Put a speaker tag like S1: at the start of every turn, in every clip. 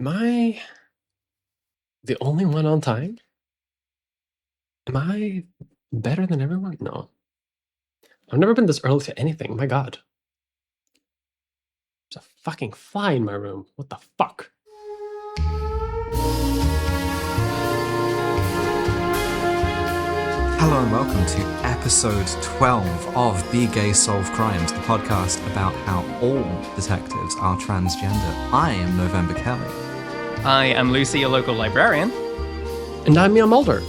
S1: Am I the only one on time? Am I better than everyone? No. I've never been this early to anything. My God. There's a fucking fly in my room. What the fuck?
S2: Hello and welcome to episode 12 of Be Gay Solve Crimes, the podcast about how all detectives are transgender. I am November Kelly.
S3: I am Lucy, your local librarian.
S1: And I'm Neil Mulder.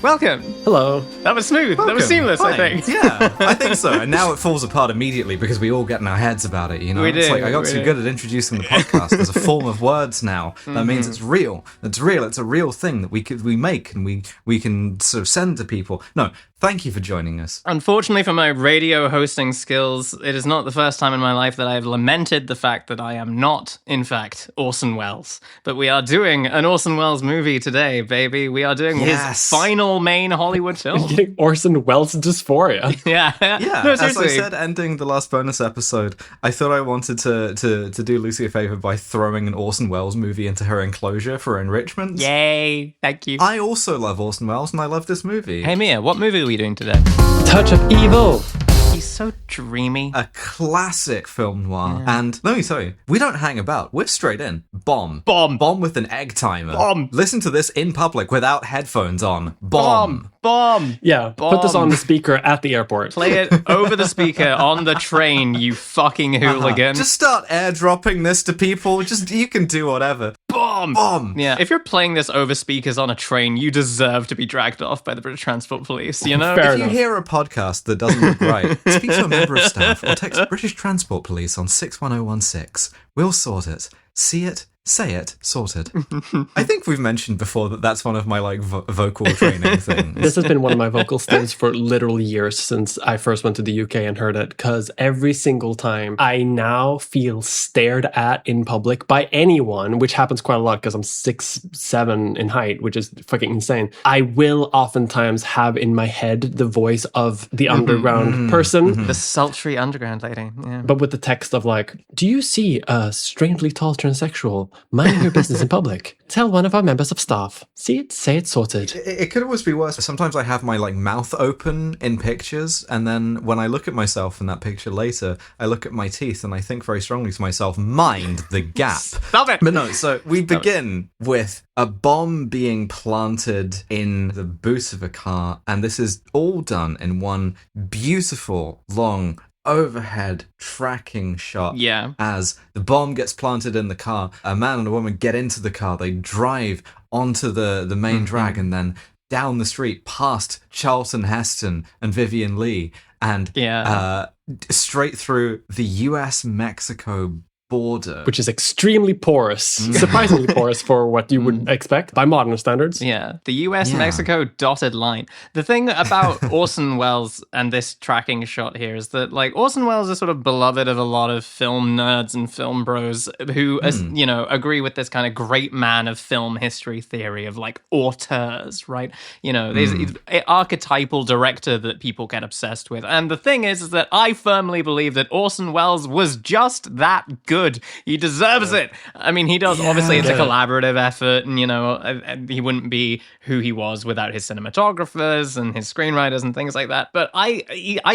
S3: Welcome.
S1: Hello.
S3: That was smooth.
S2: Welcome.
S3: That was seamless,
S2: Fine.
S3: I think.
S2: Yeah, I think so. And now it falls apart immediately because we all get in our heads about it, you know?
S3: We
S2: It's
S3: do,
S2: like I got
S3: we
S2: too
S3: do.
S2: good at introducing the podcast as a form of words now. That means it's real. It's real. It's a real thing that we make and we can sort of send to people. No, thank you for joining us.
S3: Unfortunately for my radio hosting skills, it is not the first time in my life that I have lamented the fact that I am not, in fact, Orson Welles. But we are doing an Orson Welles movie today, baby. We are doing his final main Hollywood film.
S1: Getting Orson Welles dysphoria.
S3: Yeah.
S2: Yeah,
S3: No,
S2: as I
S3: seriously.
S2: said, ending the last bonus episode, I thought I wanted to do Lucy a favour by throwing an Orson Welles movie into her enclosure for enrichment.
S3: Yay. Thank you.
S2: I also love Orson Welles, and I love this movie.
S3: Hey, Mia, what movie are we doing today?
S1: Touch of Evil.
S3: He's so dreamy.
S2: A classic film noir. And let me tell you, we don't hang about. We're straight in. Bomb.
S3: Bomb.
S2: Bomb with an egg timer.
S3: Bomb.
S2: Listen to this in public without headphones on. Bomb.
S3: Bomb.
S1: Yeah, put this
S3: Bomb.
S1: on the speaker at the airport.
S3: Play it over the speaker on the train, you fucking hooligan.
S2: Just start airdropping this to people. You can do whatever.
S3: Bomb!
S2: Bomb.
S3: Yeah, if you're playing this over speakers on a train, you deserve to be dragged off by the British Transport Police, you know?
S1: Fair
S2: If you
S1: enough.
S2: hear a podcast that doesn't look right, speak to a member of staff or text British Transport Police on 61016. We'll sort it. See it, say it, sorted. I think we've mentioned before that that's one of my vocal training things.
S1: This has been one of my vocal stills for literal years since I first went to the UK and heard it, because every single time I now feel stared at in public by anyone, which happens quite a lot because I'm 6'7" in height, which is fucking insane. I will oftentimes have in my head the voice of the underground person,
S3: The sultry underground lady. Yeah.
S1: but with the text of like, do you see a strangely tall transsexual minding her business in public? Tell one of our members of staff. See it, say it, sorted.
S2: It could always be worse. Sometimes I have my mouth open in pictures, and then when I look at myself in that picture later, I look at my teeth and I think very strongly to myself, mind the gap.
S3: Stop it!
S2: But no, so we begin with a bomb being planted in the boot of a car, and this is all done in one beautiful, long, overhead tracking shot.
S3: Yeah.
S2: As the bomb gets planted in the car, a man and a woman get into the car, they drive onto the main drag and then down the street past Charlton Heston and Vivian Leigh and straight through the US-Mexico border.
S1: Which is extremely porous, surprisingly porous for what you would expect by modern standards.
S3: Yeah, the US-Mexico dotted line. The thing about Orson Welles and this tracking shot here is that, Orson Welles is sort of beloved of a lot of film nerds and film bros who, agree with this kind of great man of film history theory of, auteurs, right? There's an archetypal director that people get obsessed with. And the thing is that I firmly believe that Orson Welles was just that good. He deserves it. I mean, he does. Obviously, it's a collaborative effort, and he wouldn't be who he was without his cinematographers and his screenwriters and things like that. But I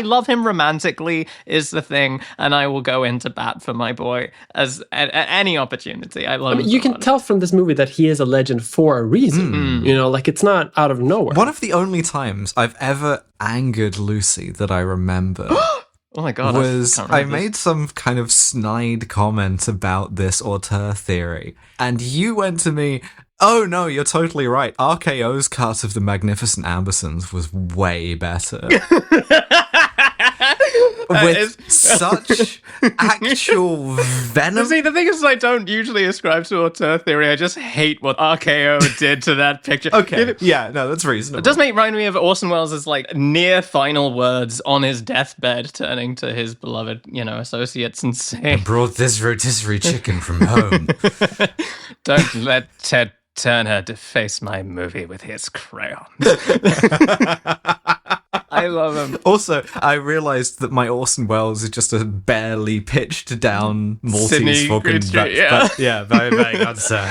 S3: love him romantically is the thing, and I will go into bat for my boy at any opportunity. I love him.
S1: You
S3: so
S1: can
S3: much.
S1: tell from this movie that he is a legend for a reason. It's not out of nowhere.
S2: One of the only times I've ever angered Lucy that I remember
S3: Oh my god!
S2: was
S3: can't
S2: I
S3: remember this.
S2: made some kind of snide comment about this auteur theory, and you went to me, oh no, you're totally right. RKO's cut of the Magnificent Ambersons was way better. With such actual venom.
S3: See, the thing is, I don't usually ascribe to auteur theory. I just hate what RKO did to that picture.
S2: Okay, yeah, no, that's reasonable.
S3: It does remind me of Orson Welles' near final words on his deathbed, turning to his beloved, associates and saying,
S2: Brought this rotisserie chicken from home.
S3: "Don't let Ted Turner deface my movie with his crayons." I love him.
S2: Also, I realized that my Orson Welles is just a barely pitched down Maltese fucking.
S3: Yeah,
S2: very, very good, sir.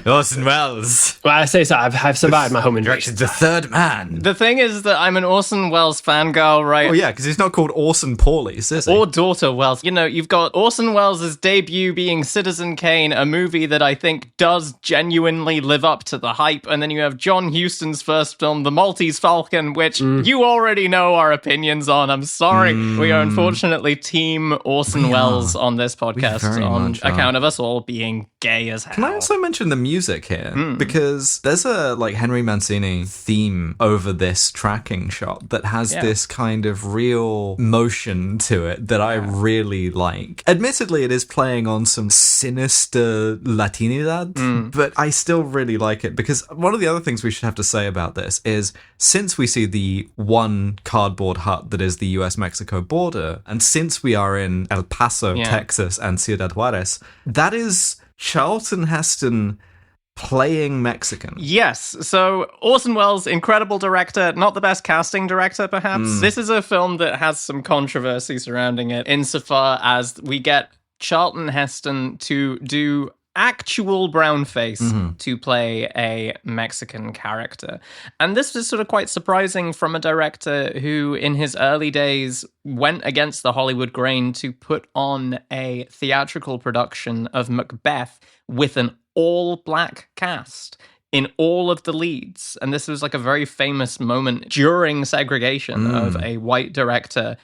S2: Orson Welles.
S1: Well, I say so. I've survived my home invasion.
S2: The third man.
S3: The thing is that I'm an Orson Welles fangirl, right?
S2: Oh, yeah, because he's not called Orson Paulies, is he?
S3: Or Daughter Welles. You know, you've got Orson Welles' debut being Citizen Kane, a movie that I think does genuinely live up to the hype, and then you have John Huston's first film, The Maltese Falcon, which you already know our opinions on. I'm sorry. We are unfortunately Team Orson Welles on this podcast on account of us all being gay as hell.
S2: Can I also mention the music here? Because there's a Henry Mancini theme over this tracking shot that has this kind of real motion to it that I really like. Admittedly, it is playing on some sinister Latinidad, but I still really like it, because one of the other things we should have to say about this is, since we see the one cardboard hut that is the US-Mexico border, and since we are in El Paso, Texas, and Ciudad Juarez, that is Charlton Heston playing Mexican.
S3: Yes. So Orson Welles, incredible director, not the best casting director, perhaps. This is a film that has some controversy surrounding it, insofar as we get Charlton Heston to do actual brownface to play a Mexican character. And this was sort of quite surprising from a director who, in his early days, went against the Hollywood grain to put on a theatrical production of Macbeth with an all-black cast in all of the leads. And this was like a very famous moment during segregation of a white director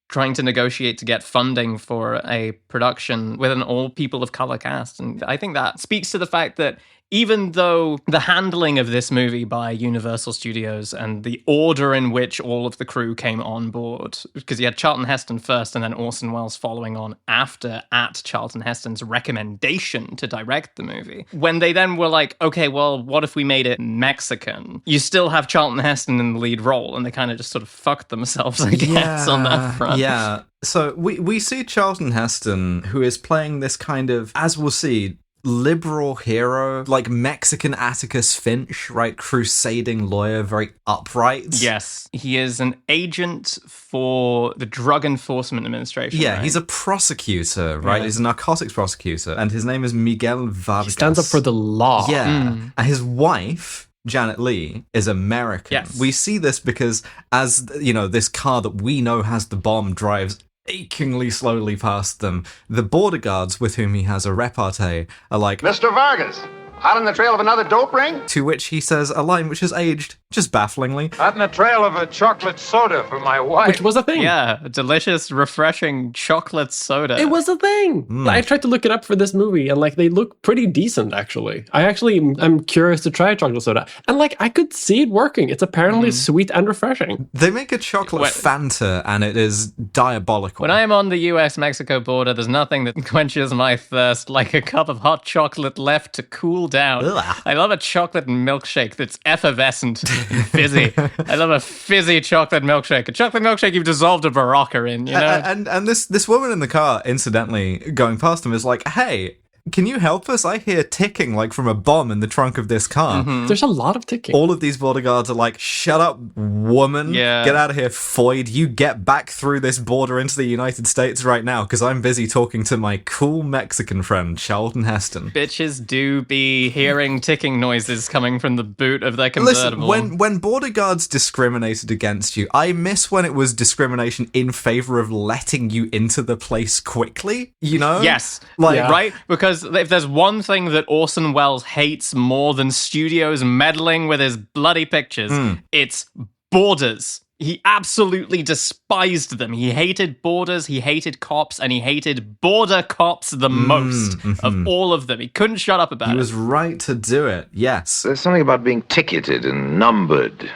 S3: trying to negotiate to get funding for a production with an all people of color cast. And I think that speaks to the fact that even though the handling of this movie by Universal Studios and the order in which all of the crew came on board, because you had Charlton Heston first and then Orson Welles following on after at Charlton Heston's recommendation to direct the movie. When they then were like, okay, well, what if we made it Mexican? You still have Charlton Heston in the lead role, and they kind of just sort of fucked themselves, I guess, on that front.
S2: Yeah. So we see Charlton Heston, who is playing this kind of, as we'll see, liberal hero, like Mexican Atticus Finch, right? Crusading lawyer, very upright.
S3: Yes. He is an agent for the Drug Enforcement Administration.
S2: Yeah,
S3: right?
S2: He's a prosecutor, right?
S3: Yeah.
S2: He's a narcotics prosecutor, and his name is Miguel Vargas.
S1: He stands up for the law.
S2: Yeah. And his wife, Janet Leigh, is American.
S3: Yes.
S2: We see this because, as you know, this car that we know has the bomb drives achingly slowly past them. The border guards with whom he has a repartee are like,
S4: Mr. Vargas, hot on the trail of another dope ring?
S2: to which he says a line which has aged just bafflingly.
S4: Hot on the trail of a chocolate soda for my wife.
S1: Which was a thing.
S3: Yeah, a delicious, refreshing chocolate soda.
S1: It was a thing. I tried to look it up for this movie, and they look pretty decent, actually. I'm curious to try a chocolate soda. And I could see it working. It's apparently sweet and refreshing.
S2: They make a chocolate Fanta, and it is diabolical.
S3: When I am on the US-Mexico border, there's nothing that quenches my thirst like a cup of hot chocolate left to cool down.
S2: Ugh.
S3: I love a chocolate milkshake that's effervescent and fizzy. I love a fizzy chocolate milkshake. A chocolate milkshake you've dissolved a Barocca in, you know?
S2: And this woman in the car, incidentally, going past him is like, hey, can you help us? I hear ticking from a bomb in the trunk of this car.
S1: There's a lot of ticking.
S2: All of these border guards are like, shut up, woman.
S3: Yeah.
S2: Get out of here, Foyd. You get back through this border into the United States right now, because I'm busy talking to my cool Mexican friend, Charlton Heston.
S3: Bitches do be hearing ticking noises coming from the boot of their convertible.
S2: Listen, when border guards discriminated against you, I miss when it was discrimination in favor of letting you into the place quickly, you know?
S3: Yes.
S1: Yeah.
S3: Right? Because if there's one thing that Orson Welles hates more than studios meddling with his bloody pictures, it's borders. He absolutely despised them. He hated borders, he hated cops, and he hated border cops the most of all of them. He couldn't shut up about it.
S2: He was right to do it, yes.
S5: There's something about being ticketed and numbered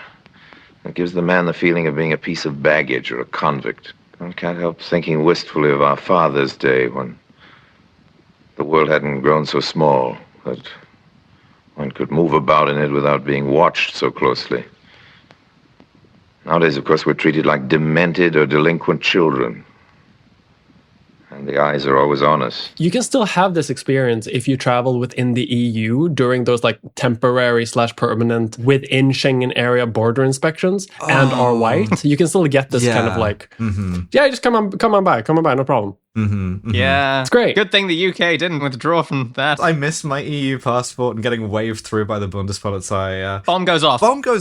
S5: that gives the man the feeling of being a piece of baggage or a convict. One can't help thinking wistfully of our Father's Day when the world hadn't grown so small that one could move about in it without being watched so closely. Nowadays, of course, we're treated like demented or delinquent children. And the eyes are always on us.
S1: You can still have this experience if you travel within the EU during those like temporary/permanent within Schengen area border inspections and are white. You can still get this kind of like, just come on by, no problem.
S3: Yeah.
S1: It's great.
S3: Good thing the UK didn't withdraw from that.
S2: I missed my EU passport and getting waved through by the Bundespolizei.
S3: Bomb goes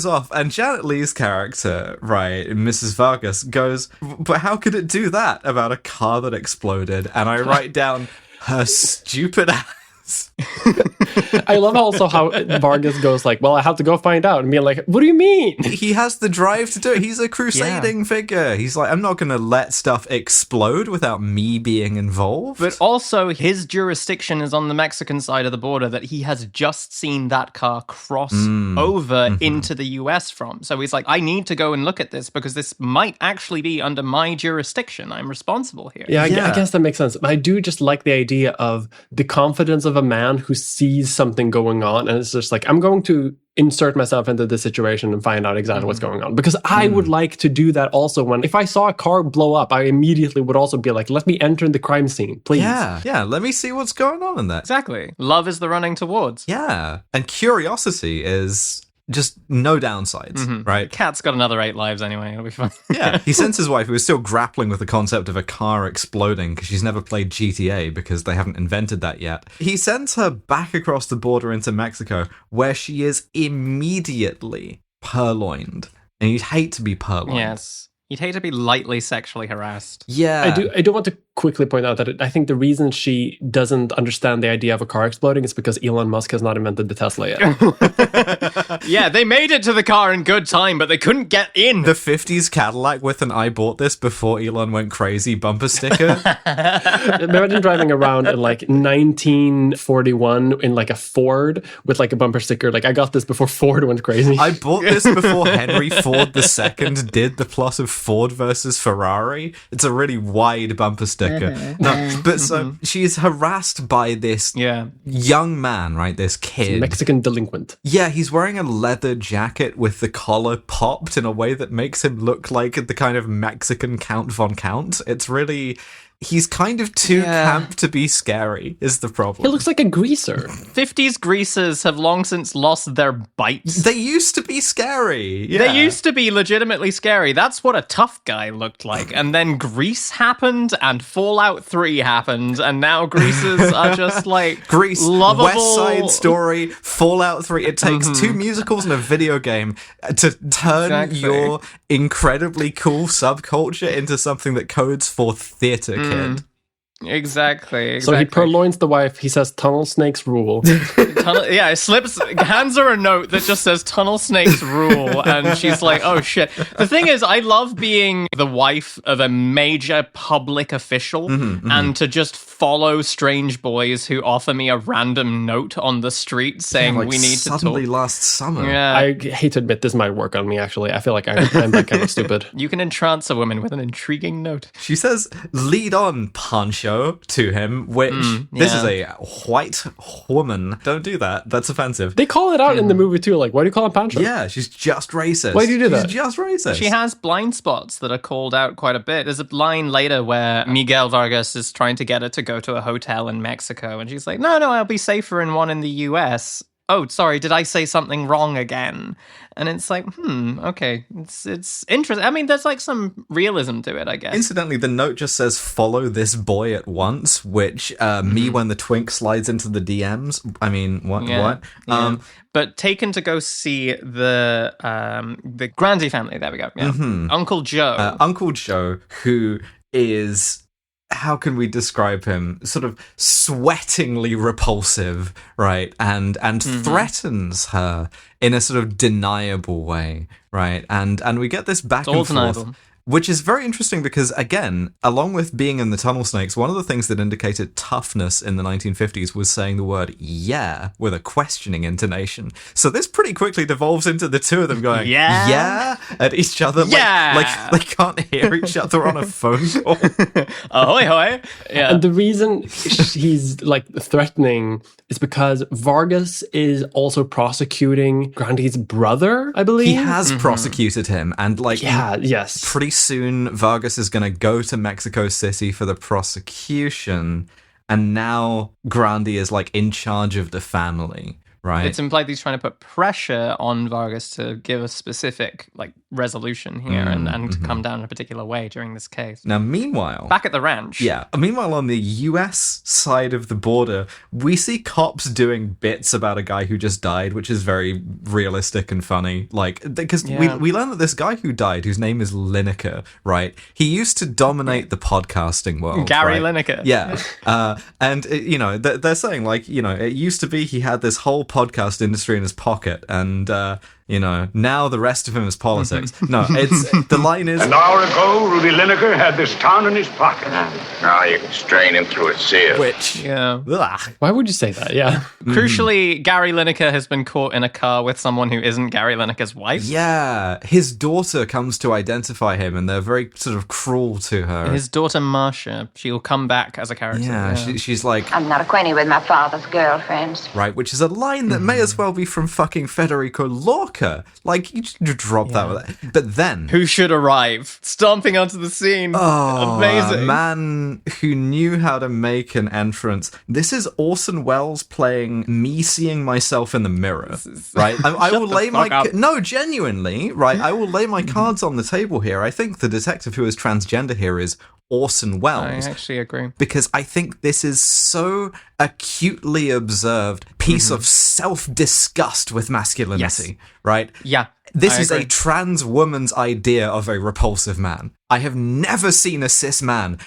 S3: off. And
S2: Janet Leigh's character, right, Mrs. Vargas, goes, but how could it do that about a car that exploded? And I write down, her stupid ass.
S1: I love also how Vargas goes like, well, I have to go find out, and being like, what do you mean?
S2: He has the drive to do it. He's a crusading figure. He's like, I'm not going to let stuff explode without me being involved.
S3: But also, his jurisdiction is on the Mexican side of the border that he has just seen that car cross over into the US from. So he's like, I need to go and look at this because this might actually be under my jurisdiction. I'm responsible here.
S1: Yeah, I guess that makes sense. But I do just like the idea of the confidence of a man who sees something going on and it's just like, I'm going to insert myself into this situation and find out exactly what's going on. Because I would like to do that also when, if I saw a car blow up, I immediately would also be like, let me enter the crime scene, please.
S2: Yeah, let me see what's going on in there.
S3: Exactly. Love is the running towards.
S2: Yeah, and curiosity is just no downsides, right?
S3: Cat's got another 8 lives anyway, it'll be fine.
S2: Yeah, he sends his wife, who is still grappling with the concept of a car exploding because she's never played GTA because they haven't invented that yet. He sends her back across the border into Mexico, where she is immediately purloined. And you'd hate to be purloined.
S3: Yes. You'd hate to be lightly sexually harassed.
S2: Yeah.
S1: I do want to quickly point out that I think the reason she doesn't understand the idea of a car exploding is because Elon Musk has not invented the Tesla yet.
S3: Yeah, they made it to the car in good time, but they couldn't get in.
S2: The 50s Cadillac with an I bought this before Elon went crazy bumper sticker.
S1: Imagine driving around in like 1941 in like a Ford with like a bumper sticker like, I got this before Ford went crazy.
S2: I bought this before Henry Ford II did the plot of Ford versus Ferrari. It's a really wide bumper sticker. No, but so she's harassed by this young man, right? This kid.
S1: Mexican delinquent.
S2: Yeah, he's wearing a leather jacket with the collar popped in a way that makes him look like the kind of Mexican Count von Count. It's really... He's kind of too camp to be scary, is the problem.
S1: He looks like a greaser.
S3: 50s greasers have long since lost their bites.
S2: They used to be scary. Yeah.
S3: They used to be legitimately scary. That's what a tough guy looked like. And then Grease happened, and Fallout 3 happened, and now greasers are just like
S2: Grease,
S3: lovable.
S2: West Side Story, Fallout 3. It takes 2 musicals and a video game to turn your incredibly cool subculture into something that codes for theater kid.
S3: Exactly.
S1: So he purloins the wife. He says, tunnel snakes rule.
S3: He slips, hands her a note that just says tunnel snakes rule. And she's like, oh shit. The thing is, I love being the wife of a major public official and to just follow strange boys who offer me a random note on the street saying
S2: like
S3: we need to talk.
S2: Suddenly last summer.
S3: Yeah.
S1: I hate to admit this might work on me, actually. I feel like I'm like kind of stupid.
S3: You can entrance a woman with an intriguing note.
S2: She says, lead on, Pancho, to him, which this is a white woman. Don't do that. That's offensive.
S1: They call it out in the movie too. Like, why do you call him Pancho?
S2: Yeah, she's just racist.
S1: Why do you do that?
S2: She's just racist.
S3: She has blind spots that are called out quite a bit. There's a line later where Miguel Vargas is trying to get her to go to a hotel in Mexico, and she's like, no, I'll be safer in one in the US. Oh, sorry, did I say something wrong again? And it's like, okay, it's interesting. I mean, there's like some realism to it, I guess.
S2: Incidentally, the note just says, follow this boy at once, which me when the twink slides into the DMs. I mean, what?
S3: Yeah. But taken to go see the Grandy family. There we go. Yeah. Uncle Joe.
S2: Uncle Joe, who is... How can we describe him? Sort of sweatingly repulsive, right? And threatens her in a sort of deniable way, right? And we get this back and forth. Which is very interesting because, again, along with being in the tunnel snakes, one of the things that indicated toughness in the 1950s was saying the word yeah with a questioning intonation. So this pretty quickly devolves into the two of them going yeah at each other.
S3: Yeah.
S2: Like they can't hear each other on a phone call.
S3: Ahoy, hoy. Yeah.
S1: And the reason he's like threatening is because Vargas is also prosecuting Grandy's brother, I believe.
S2: He has prosecuted him and like
S1: yes.
S2: pretty soon Vargas is going to go to Mexico City for the prosecution, and now Grandi is like in charge of the family. Right.
S3: It's implied that he's trying to put pressure on Vargas to give a specific like resolution here and to come down in a particular way during this case.
S2: Now, meanwhile,
S3: back at the ranch.
S2: Yeah. Meanwhile, on the US side of the border, we see cops doing bits about a guy who just died, which is very realistic and funny. Like, because we learn that this guy who died, whose name is Lineker, right? He used to dominate the podcasting world.
S3: Gary
S2: right?
S3: Lineker.
S2: Yeah. And, they're saying, like, it used to be he had this whole podcast industry in his pocket, and now the rest of him is politics. No, it's the line is,
S4: An hour ago, Rudy Lineker had this town in his pocket.
S5: Now you can strain him through its seal.
S2: which
S1: Why would you say that? Yeah.
S3: Crucially, Gary Lineker has been caught in a car with someone who isn't Gary Lineker's wife.
S2: yeah, his daughter comes to identify him, and they're very sort of cruel to her.
S3: His daughter Marcia, she'll come back as a character.
S2: Yeah. She's like,
S6: I'm not acquainted with my father's girlfriends.
S2: right, which is a line that may as well be from fucking Federico Lorca. Like, you just drop that with it. But then,
S3: Who should arrive, stomping onto the scene.
S2: a
S3: Amazing.
S2: man who knew how to make an entrance. This is Orson Welles playing me seeing myself in the mirror, right? I will lay my...
S3: fuck up.
S2: No, genuinely, right? I will lay my cards on the table here. I think the detective who is transgender here is Orson
S3: I
S2: Welles.
S3: actually agree.
S2: Because I think this is so acutely observed piece of self-disgust with masculinity, right?
S3: Yeah.
S2: This
S3: I
S2: is
S3: agree.
S2: a trans woman's idea of a repulsive man. I have never seen a cis man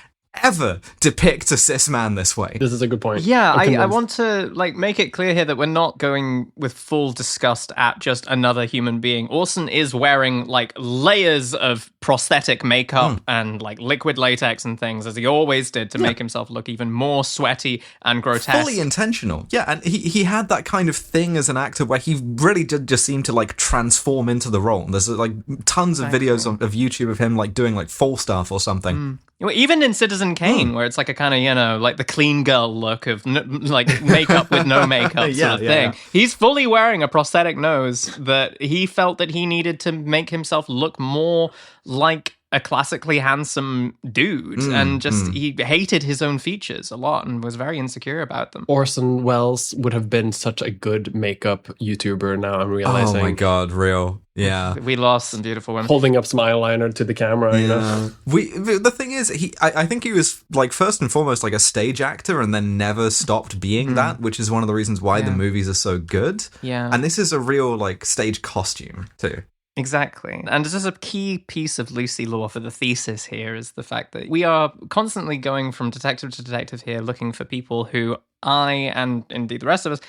S2: ever depict a cis man this way.
S1: This is a good point.
S3: Yeah,
S1: I'm
S3: I
S1: convinced.
S3: want to like make it clear here that we're not going with full disgust at just another human being. Orson is wearing like layers of prosthetic makeup and like liquid latex and things, as he always did, to make himself look even more sweaty and grotesque.
S2: Fully intentional. Yeah, and he had that kind of thing as an actor where he really did just seem to like transform into the role. There's like tons of videos of YouTube of him like doing like Falstaff or something.
S3: Even in Citizen Kane, where it's like a kind of, like the clean girl look of like makeup with no makeup sort of thing. He's fully wearing a prosthetic nose that he felt that he needed to make himself look more like a classically handsome dude. And just he hated his own features a lot and was very insecure about them.
S1: Orson Welles would have been such a good makeup YouTuber now, I'm realizing.
S2: Oh my god, real. Yeah.
S3: We lost some beautiful women.
S1: Holding up some eyeliner to the camera, you know?
S2: The thing is, I think he was like first and foremost like a stage actor, and then never stopped being that, which is one of the reasons why the movies are so good.
S3: Yeah.
S2: And this is a real like stage costume too.
S3: Exactly. And this is a key piece of Lucy lore for the thesis here, is the fact that we are constantly going from detective to detective here, looking for people who I, and indeed the rest of us,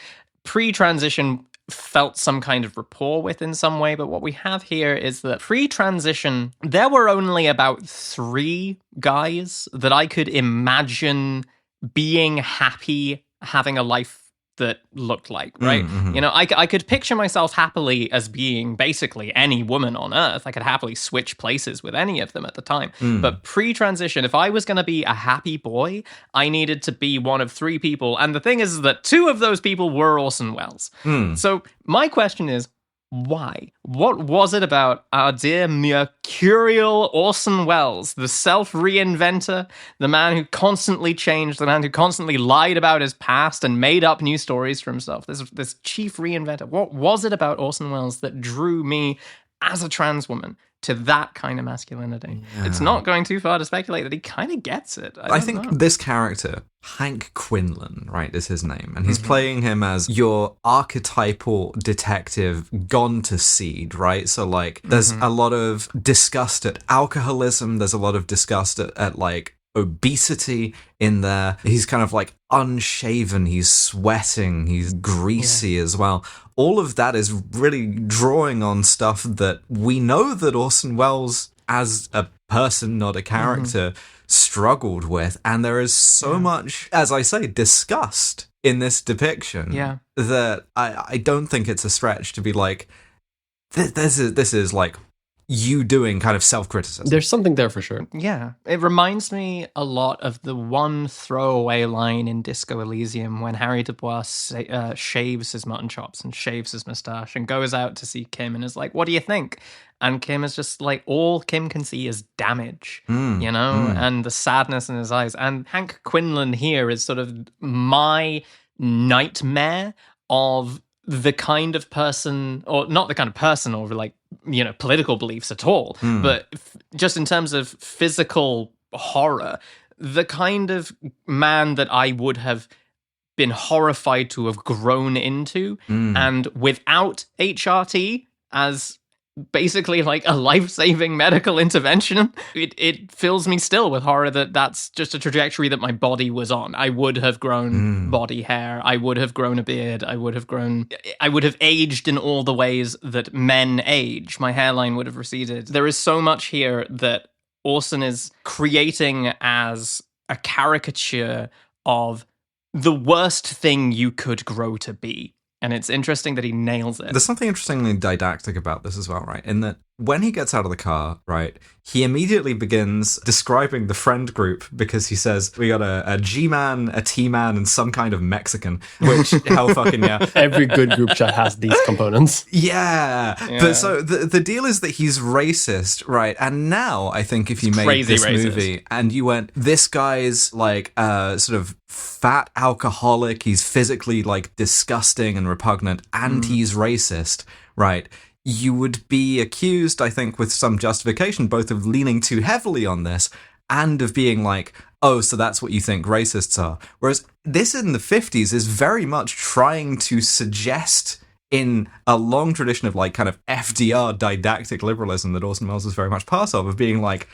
S3: pre-transition felt some kind of rapport with in some way. But what we have here is that pre-transition, there were only about 3 guys that I could imagine being happy, having a life that looked like, right? I could picture myself happily as being basically any woman on earth. I could happily switch places with any of them at the time. But pre-transition, if I was going to be a happy boy, I needed to be one of 3 people. And the thing is that 2 of those people were Orson Welles. So my question is, why? What was it about our dear mercurial Orson Welles, the self-reinventor, the man who constantly changed, the man who constantly lied about his past and made up new stories for himself, this chief reinventor? What was it about Orson Welles that drew me as a trans woman to that kind of masculinity? It's not going too far to speculate that he kind of gets it. I
S2: think
S3: know.
S2: this character, Hank Quinlan, right, is his name, and he's playing him as your archetypal detective gone to seed, right? So like there's a lot of disgust at alcoholism, there's a lot of disgust at like obesity in there. He's kind of like unshaven, he's sweating, he's greasy as well. All of that is really drawing on stuff that we know that Orson Welles, as a person, not a character, struggled with. And there is so much, as I say, disgust in this depiction that I don't think it's a stretch to be like, this is like you doing kind of self-criticism.
S1: There's something there for sure.
S3: Yeah. It reminds me a lot of the one throwaway line in Disco Elysium when Harry Dubois shaves his mutton chops and shaves his moustache and goes out to see Kim and is like, what do you think? And Kim is just like, all Kim can see is damage, and the sadness in his eyes. And Hank Quinlan here is sort of my nightmare of the kind of person, or not the kind of person, or like, political beliefs at all, but just in terms of physical horror, the kind of man that I would have been horrified to have grown into, and without HRT as basically like a life-saving medical intervention, it fills me still with horror that's just a trajectory that my body was on. I would have grown body hair, I would have grown a beard, I would have aged in all the ways that men age. My hairline would have receded. There is so much here that Orson is creating as a caricature of the worst thing you could grow to be. And it's interesting that he nails it.
S2: There's something interestingly didactic about this as well, right? In that when he gets out of the car, right, he immediately begins describing the friend group because he says, we got a G-man, a T-man, and some kind of Mexican, which, hell fucking yeah.
S1: Every good group chat has these components.
S2: Yeah. But so the deal is that he's racist, right? And now I think if you made this movie and you went, this guy's like sort of fat alcoholic, he's physically like disgusting and repugnant, and he's racist, right? You would be accused, I think, with some justification, both of leaning too heavily on this and of being like, oh, so that's what you think racists are. Whereas this in the 50s is very much trying to suggest, in a long tradition of like kind of FDR didactic liberalism that Orson Welles is very much part of being like,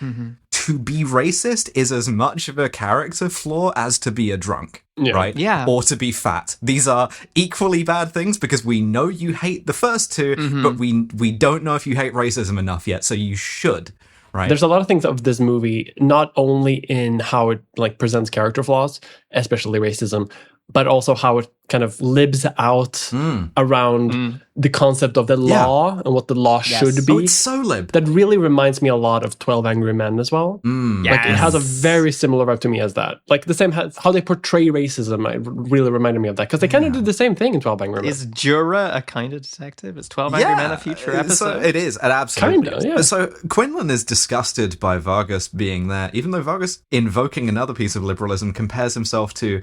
S2: to be racist is as much of a character flaw as to be a drunk, right?
S3: Yeah.
S2: Or to be fat. These are equally bad things because we know you hate the first two, but we don't know if you hate racism enough yet, so you should, right?
S1: There's a lot of things of this movie, not only in how it like presents character flaws, especially racism, but also how it kind of libs out around the concept of the law and what the law should be.
S2: Oh, it's so lib.
S1: That really reminds me a lot of 12 Angry Men as well. Like it has a very similar vibe to me as that. Like the same, how they portray racism really reminded me of that. Because they kind of did the same thing in 12 Angry Men.
S3: Is Jura a kind of detective? Is 12 Angry Men a future episode?
S2: So it is, it absolutely
S1: Kinda,
S2: is. So Quinlan is disgusted by Vargas being there, even though Vargas, invoking another piece of liberalism, compares himself to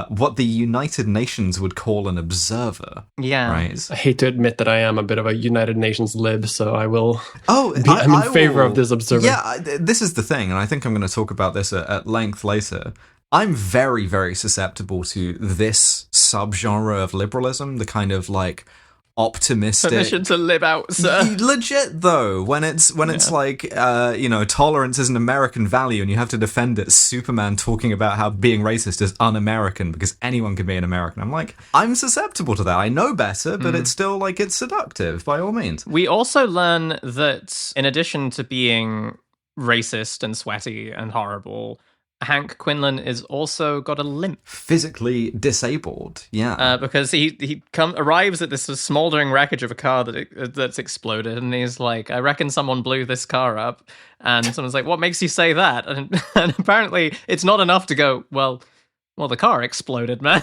S2: what the United Nations would call an observer.
S3: Yeah.
S2: Right?
S1: I hate to admit that I am a bit of a United Nations lib, so I will.
S2: I'm
S1: in favor of this observer.
S2: Yeah, this is the thing, and I think I'm going to talk about this at length later. I'm very, very susceptible to this subgenre of liberalism, the kind of like optimistic
S3: permission to live out, sir.
S2: Legit though, when it's like tolerance is an American value and you have to defend it. Superman talking about how being racist is un-American because anyone can be an American. I'm like, I'm susceptible to that. I know better, but it's still like, it's seductive by all means.
S3: We also learn that in addition to being racist and sweaty and horrible, Hank Quinlan is also got a limp.
S2: Physically disabled,
S3: because he arrives at this smouldering wreckage of a car that's exploded, and he's like, I reckon someone blew this car up. And someone's like, what makes you say that? And apparently it's not enough to go, well, the car exploded, man.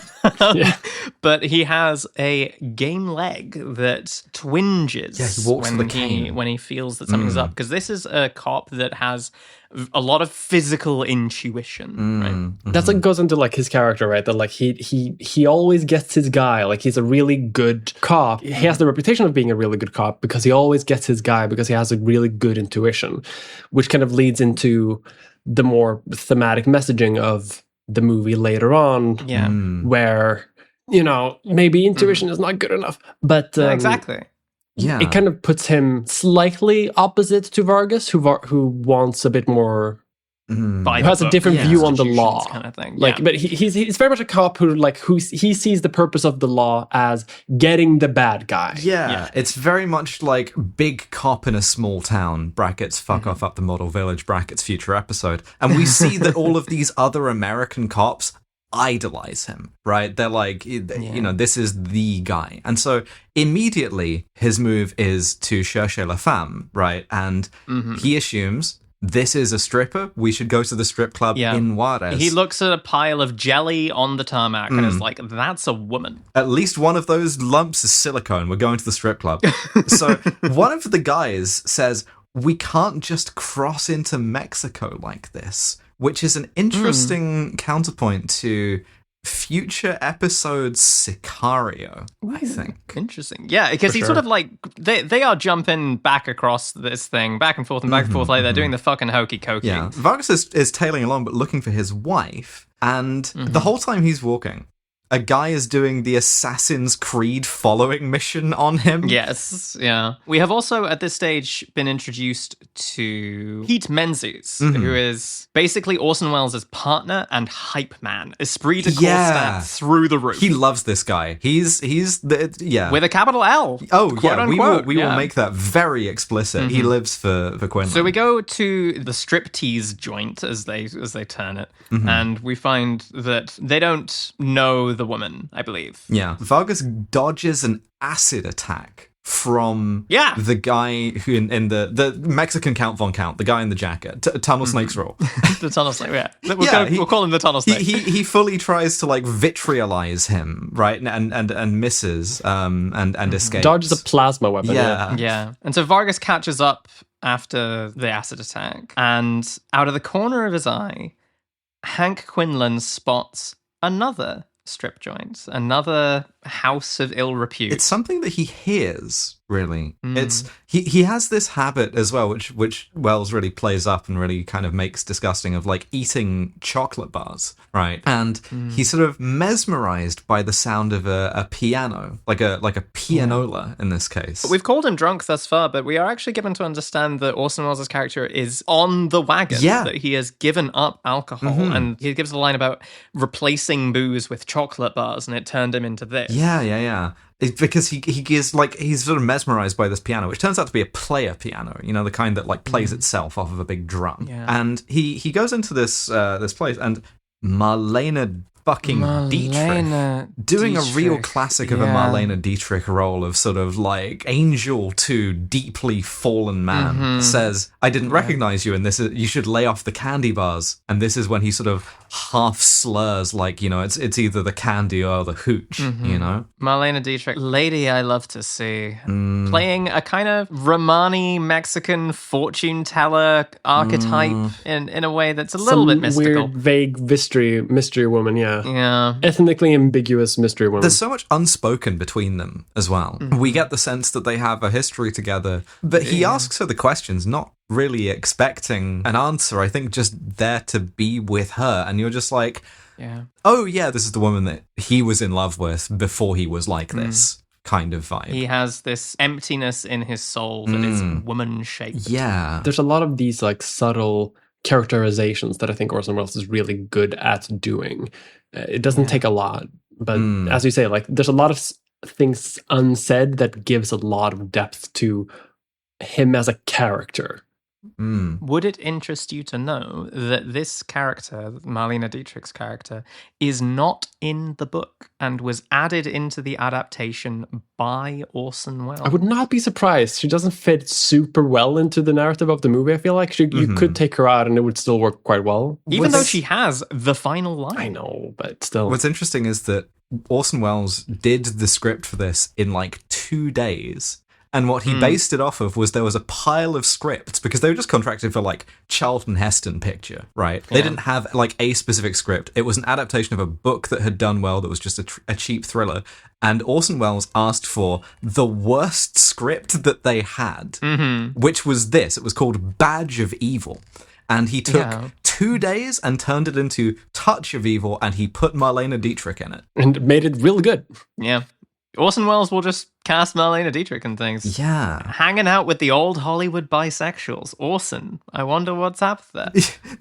S3: But he has a game leg that twinges
S2: he walks with a cane.
S3: when he feels that something's up. Because this is a cop that has a lot of physical intuition, right?
S1: That's like goes into like his character, right? That like he always gets his guy. Like he's a really good cop. He has the reputation of being a really good cop because he always gets his guy because he has a really good intuition, which kind of leads into the more thematic messaging of the movie later on, where maybe intuition is not good enough, but
S3: exactly.
S1: Yeah, it kind of puts him slightly opposite to Vargas, who wants a bit more, who has a different view on the law,
S3: kind of thing.
S1: Like, but he's very much a cop who he sees the purpose of the law as getting the bad guy.
S2: Yeah, it's very much like big cop in a small town, brackets, fuck off up the model village, brackets, future episode. And we see that all of these other American cops idolize him, right? They're like, you know, this is the guy. And so immediately his move is to chercher la femme, right? And he assumes this is a stripper. We should go to the strip club in Juarez.
S3: He looks at a pile of jelly on the tarmac and is like, that's a woman.
S2: At least one of those lumps is silicone. We're going to the strip club. So one of the guys says, we can't just cross into Mexico like this, which is an interesting counterpoint to future episodes Sicario, I think.
S3: Interesting. Yeah, because he's sort of like, they are jumping back across this thing, back and forth and back and forth, like they're doing the fucking hokey cokey.
S2: Yeah, Vargas is tailing along, but looking for his wife, and the whole time he's walking, a guy is doing the Assassin's Creed following mission on him.
S3: Yes, yeah. We have also, at this stage, been introduced to Pete Menzies, who is basically Orson Welles' partner and hype man. Esprit de corps stat through the roof.
S2: He loves this guy. He's the,
S3: With a capital L.
S2: Oh,
S3: quote
S2: yeah,
S3: unquote.
S2: we will make that very explicit. He lives for Quinlan.
S3: So we go to the striptease joint, as they term it, and we find that they don't know the woman, I believe.
S2: Yeah. Vargas dodges an acid attack from the guy who in the Mexican Count Von Count, the guy in the jacket. Tunnel Snake's rule.
S3: The Tunnel Snake, we'll call him the Tunnel Snake.
S2: He fully tries to like vitriolize him, right? And misses and escapes.
S1: Dodges a plasma weapon.
S3: Yeah. And so Vargas catches up after the acid attack, and out of the corner of his eye, Hank Quinlan spots another strip joint, another house of ill repute.
S2: It's something that he hears, really. It's he has this habit as well, which Wells really plays up and really kind of makes disgusting, of like eating chocolate bars, right? And he's sort of mesmerized by the sound of a piano, like a pianola in this case.
S3: We've called him drunk thus far, but we are actually given to understand that Orson Welles' character is on the wagon, that he has given up alcohol, and he gives a line about replacing booze with chocolate bars, and it turned him into this.
S2: Yeah. It's because he's sort of mesmerized by this piano, which turns out to be a player piano, you know, the kind that like plays itself off of a big drum. Yeah. And he goes into this place, and Marlene Dietrich doing a real classic of a Marlene Dietrich role of sort of like angel to deeply fallen man, says, I didn't recognize you, and this is, you should lay off the candy bars. And this is when he sort of half slurs, like, you know, it's either the candy or the hooch, you know?
S3: Marlene Dietrich, lady I love to see, playing a kind of Romani Mexican fortune teller archetype in a way that's a little bit mystical.
S1: Weird, vague mystery woman, yeah.
S3: Yeah.
S1: Ethnically ambiguous mystery woman.
S2: There's so much unspoken between them as well. We get the sense that they have a history together, but he asks her the questions, not really expecting an answer. I think just there to be with her, and you're just like, oh yeah, this is the woman that he was in love with before he was like this kind of vibe.
S3: He has this emptiness in his soul that is woman-shaped.
S2: Yeah.
S1: There's a lot of these like subtle characterizations that I think Orson Welles is really good at doing. It doesn't take a lot, but as you say, like there's a lot of things unsaid that gives a lot of depth to him as a character.
S3: Would it interest you to know that this character, Marlene Dietrich's character, is not in the book and was added into the adaptation by Orson Welles?
S1: I would not be surprised. She doesn't fit super well into the narrative of the movie. I feel like you could take her out and it would still work quite well.
S3: Even though she has the final line.
S1: I know, but still.
S2: What's interesting is that Orson Welles did the script for this in like 2 days. And what he based it off of was there was a pile of scripts, because they were just contracted for like Charlton Heston picture, right? They didn't have like a specific script. It was an adaptation of a book that had done well, that was just a cheap thriller. And Orson Welles asked for the worst script that they had, which was this. It was called Badge of Evil. And he took 2 days and turned it into Touch of Evil, and he put Marlene Dietrich in it.
S1: And made it real good.
S3: Yeah. Orson Welles will just cast Marlene Dietrich and things.
S2: Yeah.
S3: Hanging out with the old Hollywood bisexuals. Orson. I wonder what's up there.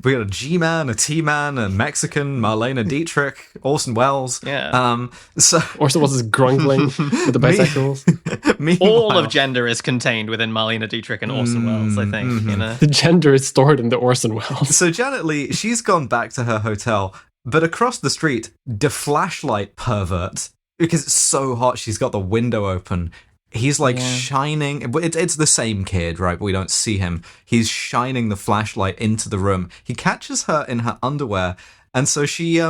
S2: We got a G-man, a T-man, a Mexican, Marlene Dietrich, Orson Welles.
S3: Yeah.
S2: So
S1: Orson Welles is grumbling with the bisexuals.
S3: All of gender is contained within Marlene Dietrich and Orson Welles, I think. You know?
S1: The gender is stored in the Orson Welles.
S2: So Janet Leigh, she's gone back to her hotel, But across the street, the flashlight pervert, because it's so hot, she's got the window open. He's like shining. It's the same kid, right? But we don't see him. He's shining the flashlight into the room. He catches her in her underwear, and so she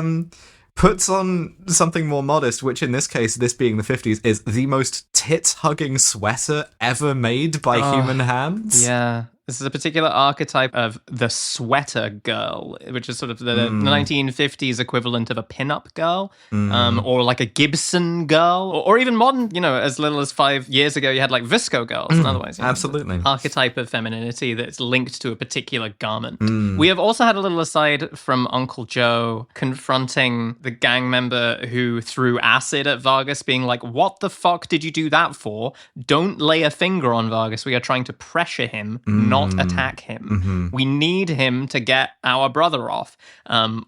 S2: puts on something more modest, which in this case, this being the 50s, is the most tit-hugging sweater ever made by human hands.
S3: Yeah. This is a particular archetype of the sweater girl, which is sort of the 1950s equivalent of a pin-up girl, or like a Gibson girl, or even modern, as little as 5 years ago, you had like Visco girls and otherwise.
S2: Absolutely.
S3: Archetype of femininity that's linked to a particular garment. We have also had a little aside from Uncle Joe confronting the gang member who threw acid at Vargas, being like, what the fuck did you do that for? Don't lay a finger on Vargas. We are trying to pressure him, not attack him. We need him to get our brother off,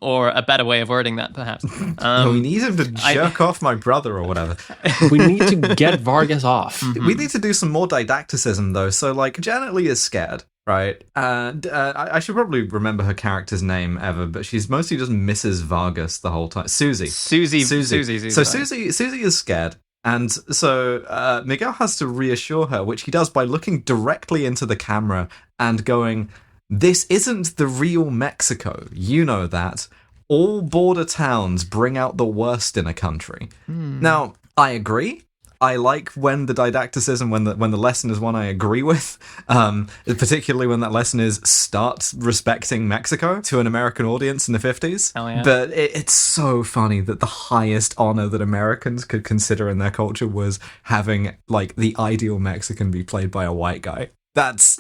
S3: or a better way of wording that, perhaps.
S2: We need him to jerk off my brother or whatever.
S1: We need to get Vargas off.
S2: We need to do some more didacticism, though. So, like, Janet Leigh is scared, right? And I should probably remember her character's name ever, but she's mostly just Mrs. Vargas the whole time. Susie.
S3: Susie.
S2: So Susie is scared. And so Miguel has to reassure her, which he does by looking directly into the camera and going, this isn't the real Mexico. You know that. All border towns bring out the worst in a country. Now, I agree. I like when the didacticism, when the lesson is one I agree with, particularly when that lesson is start respecting Mexico to an American audience in the 50s.
S3: Hell yeah.
S2: But it's so funny that the highest honor that Americans could consider in their culture was having, like, the ideal Mexican be played by a white guy. That's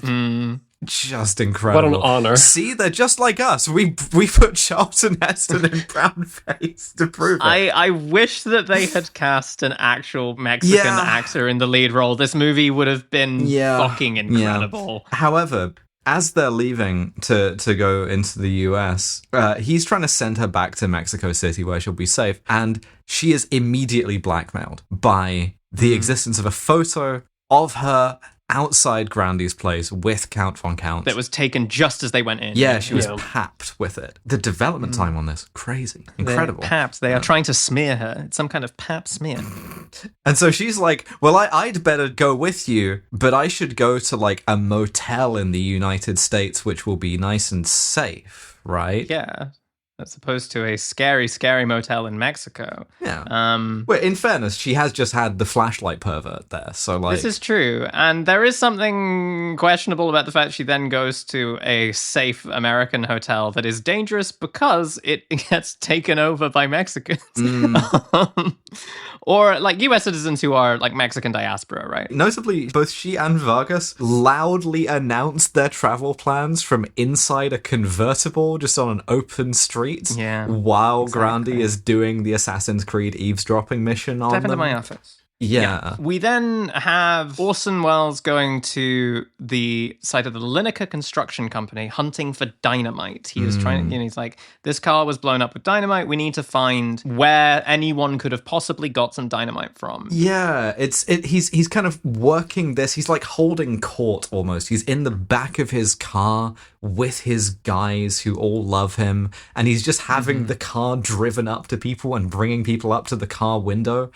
S2: just incredible.
S1: What an honor.
S2: See, they're just like us. We put Charlton Heston in brown face to prove it.
S3: I wish that they had cast an actual Mexican actor in the lead role. This movie would have been fucking incredible.
S2: Yeah. However, as they're leaving to go into the US, he's trying to send her back to Mexico City where she'll be safe, and she is immediately blackmailed by the existence of a photo of her outside Grandy's place with Count Von Count.
S3: That was taken just as they went in.
S2: Yeah, she was papped with it. The development time on this, crazy. Incredible.
S3: They're papped. They are trying to smear her. It's some kind of pap smear.
S2: And so she's like, well, I'd better go with you, but I should go to, like, a motel in the United States, which will be nice and safe, right?
S3: Yeah. As opposed to a scary, scary motel in Mexico.
S2: Yeah. Well, in fairness, she has just had the flashlight pervert there, so, like...
S3: This is true, and there is something questionable about the fact she then goes to a safe American hotel that is dangerous because it gets taken over by Mexicans. Or, like, US citizens who are, like, Mexican diaspora, right?
S2: Notably, both she and Vargas loudly announced their travel plans from inside a convertible just on an open street while Grandy is doing the Assassin's Creed eavesdropping mission on
S3: Step into
S2: them.
S3: my office.
S2: Yeah.
S3: We then have Orson Welles going to the site of the Lineker Construction Company hunting for dynamite. He was trying, he's like, this car was blown up with dynamite. We need to find where anyone could have possibly got some dynamite from.
S2: Yeah, he's kind of working this. He's like holding court almost. He's in the back of his car with his guys who all love him, and he's just having the car driven up to people and bringing people up to the car window.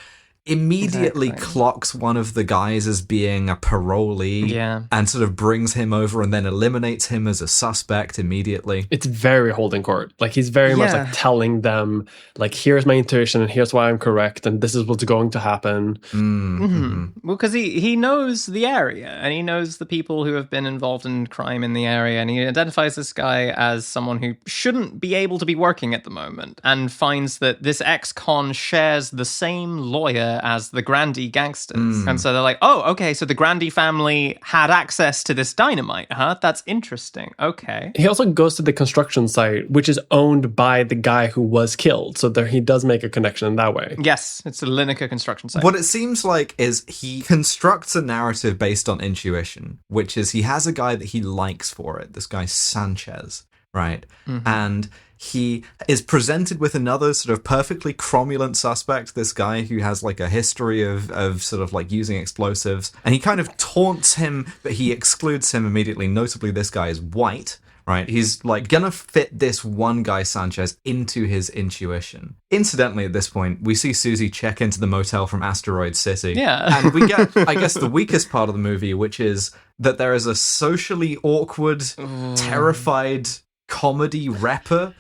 S2: Immediately clocks one of the guys as being a parolee and sort of brings him over and then eliminates him as a suspect immediately.
S1: It's very holding court. Like, he's very much like telling them, like, here's my intuition and here's why I'm correct and this is what's going to happen.
S3: Well, because he knows the area and he knows the people who have been involved in crime in the area, and he identifies this guy as someone who shouldn't be able to be working at the moment, and finds that this ex-con shares the same lawyer as the Grandy gangsters. And so they're like, oh, okay, so the Grandy family had access to this dynamite, huh? That's interesting. Okay.
S1: He also goes to the construction site, which is owned by the guy who was killed. So there he does make a connection in that way.
S3: Yes, it's a Lineker construction site.
S2: What it seems like is he constructs a narrative based on intuition, which is he has a guy that he likes for it, this guy Sanchez, right? And he is presented with another sort of perfectly cromulent suspect, this guy who has like a history of sort of like using explosives, and he kind of taunts him, but he excludes him immediately. Notably, this guy is white, right? He's like gonna fit this one guy, Sanchez, into his intuition. Incidentally, at this point, we see Susie check into the motel from Asteroid City.
S3: Yeah.
S2: And we get, I guess, the weakest part of the movie, which is that there is a socially awkward, terrified comedy rapper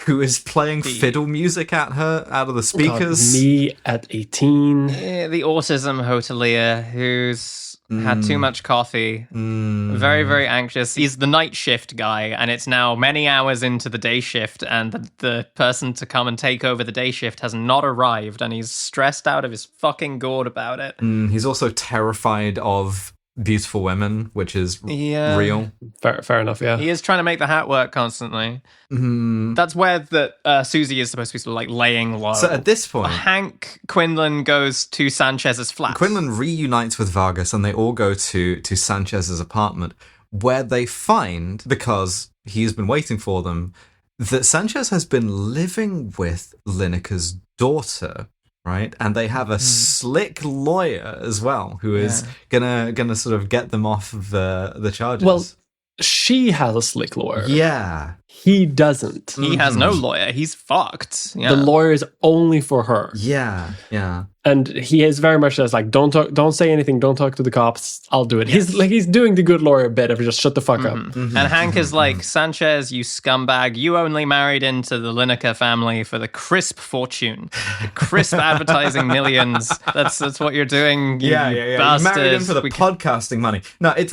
S2: who is playing fiddle music at her out of the speakers.
S1: God, me at 18.
S3: Yeah, the autism hotelier who's had too much coffee. Very, very anxious. He's the night shift guy, and it's now many hours into the day shift, and the person to come and take over the day shift has not arrived, and he's stressed out of his fucking gourd about it.
S2: He's also terrified of beautiful women, which is real.
S1: Fair enough, yeah.
S3: He is trying to make the hat work constantly. That's where Susie is supposed to be sort of like laying low.
S2: So at this point,
S3: Hank Quinlan goes to Sanchez's flat.
S2: Quinlan reunites with Vargas, and they all go to Sanchez's apartment, where they find, because he's been waiting for them, that Sanchez has been living with Lineker's daughter. Right, and they have a slick lawyer as well, who is gonna sort of get them off of the charges.
S1: Well, she has a slick lawyer.
S2: Yeah,
S1: He doesn't.
S3: He has no lawyer. He's fucked. Yeah.
S1: The lawyer is only for her.
S2: yeah.
S1: And he is very much just like, don't say anything, don't talk to the cops, I'll do it. Yes. He's doing the good lawyer bit of just shut the fuck up.
S3: And Hank is like, Sanchez, you scumbag, you only married into the Lineker family for the crisp fortune, the crisp advertising millions. That's what you're doing, you bastard.
S2: You married him for the podcasting money. No, it's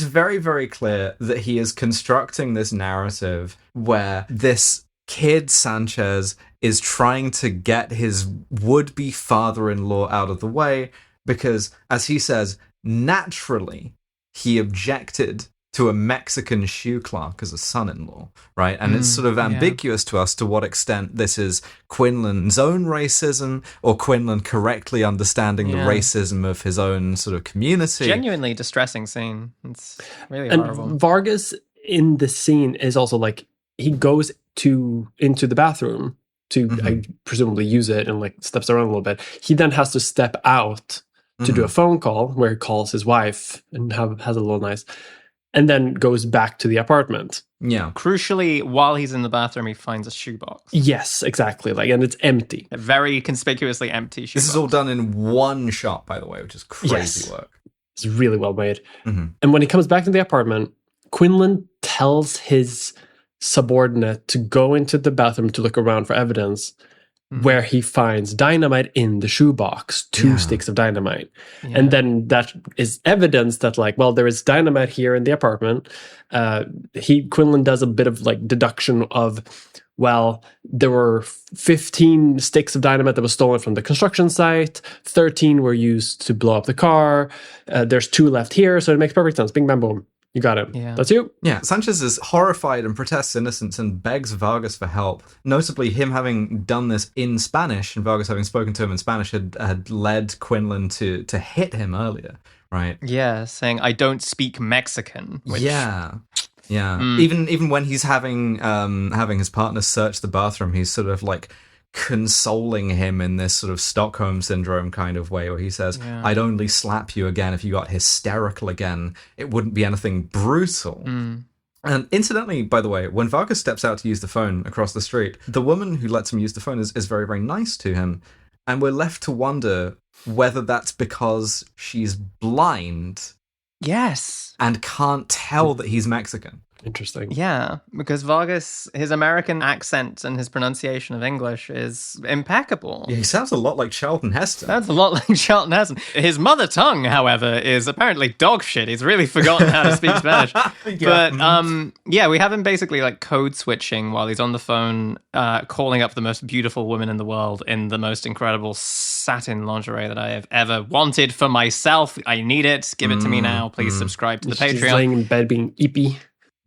S2: very, very clear that he is constructing this narrative where this kid Sanchez is trying to get his would-be father-in-law out of the way because, as he says, naturally he objected to a Mexican shoe clerk as a son-in-law, right? And it's sort of ambiguous to us to what extent this is Quinlan's own racism or Quinlan correctly understanding the racism of his own sort of community.
S3: Genuinely distressing scene. It's really
S1: and
S3: horrible.
S1: Vargas in the scene is also like, he goes into the bathroom to presumably use it and like steps around a little bit. He then has to step out to do a phone call where he calls his wife and has a little nice, and then goes back to the apartment.
S2: Yeah.
S3: Crucially, while he's in the bathroom, he finds a shoebox.
S1: Yes, exactly. Like, and it's empty.
S3: A very conspicuously empty shoebox.
S2: This is all done in one shot, by the way, which is crazy work.
S1: It's really well made. And when he comes back to the apartment, Quinlan tells his subordinate to go into the bathroom to look around for evidence, where he finds dynamite in the shoebox, 2 sticks of dynamite. And then that is evidence that, like, well, there is dynamite here in the apartment. Quinlan does a bit of like deduction of, well, there were 15 sticks of dynamite that was stolen from the construction site. 13 were used to blow up the car. There's 2 left here, so it makes perfect sense. Bing, bam, boom. You got it.
S3: Yeah.
S1: That's you.
S2: Yeah, Sanchez is horrified and protests innocence and begs Vargas for help. Notably, him having done this in Spanish and Vargas having spoken to him in Spanish had led Quinlan to hit him earlier, right?
S3: Yeah, saying, I don't speak Mexican. Which...
S2: Yeah. Even when he's having his partner search the bathroom, he's sort of like consoling him in this sort of Stockholm syndrome kind of way where he says, I'd only slap you again if you got hysterical again. It wouldn't be anything brutal. And incidentally, by the way, when Vargas steps out to use the phone across the street, the woman who lets him use the phone is very, very nice to him. And we're left to wonder whether that's because she's blind.
S3: Yes.
S2: And can't tell that he's Mexican.
S1: Interesting.
S3: Yeah, because Vargas, his American accent and his pronunciation of English is impeccable.
S2: Yeah, he sounds a lot like Charlton Heston.
S3: Sounds a lot like Charlton Heston. His mother tongue, however, is apparently dog shit. He's really forgotten how to speak Spanish. But we have him basically like code switching while he's on the phone, calling up the most beautiful woman in the world in the most incredible satin lingerie that I have ever wanted for myself. I need it. Give it to me now. Please subscribe to the Patreon.
S1: She's laying in bed being eepy.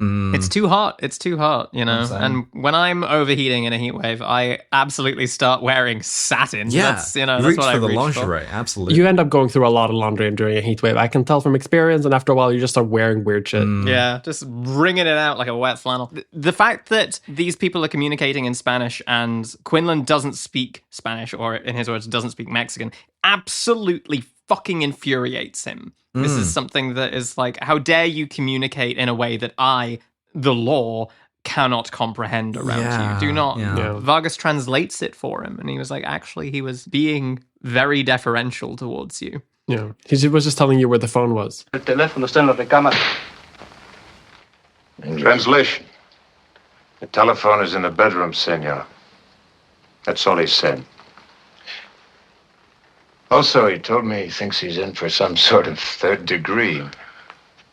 S3: It's too hot. It's too hot, you know. And when I'm overheating in a heat wave, I absolutely start wearing satin.
S2: Yeah,
S3: that's
S2: what
S3: I
S2: for the
S3: reach
S2: lingerie.
S3: for.
S2: Absolutely.
S1: You end up going through a lot of laundry during a heat wave. I can tell from experience, and after a while, you just start wearing weird shit.
S3: Yeah, just wringing it out like a wet flannel. The fact that these people are communicating in Spanish and Quinlan doesn't speak Spanish, or in his words, doesn't speak Mexican, absolutely fucking infuriates him. This is something that is like, how dare you communicate in a way that I, the law cannot comprehend around you. Do not.
S1: Yeah.
S3: Vargas translates it for him, and he was like, actually, he was being very deferential towards you.
S1: Yeah. He was just telling you where the phone was.
S7: El teléfono está en la recámara.
S4: Translation. The telephone is in the bedroom, senor. That's all he said. Also, he told me he thinks he's in for some sort of third degree.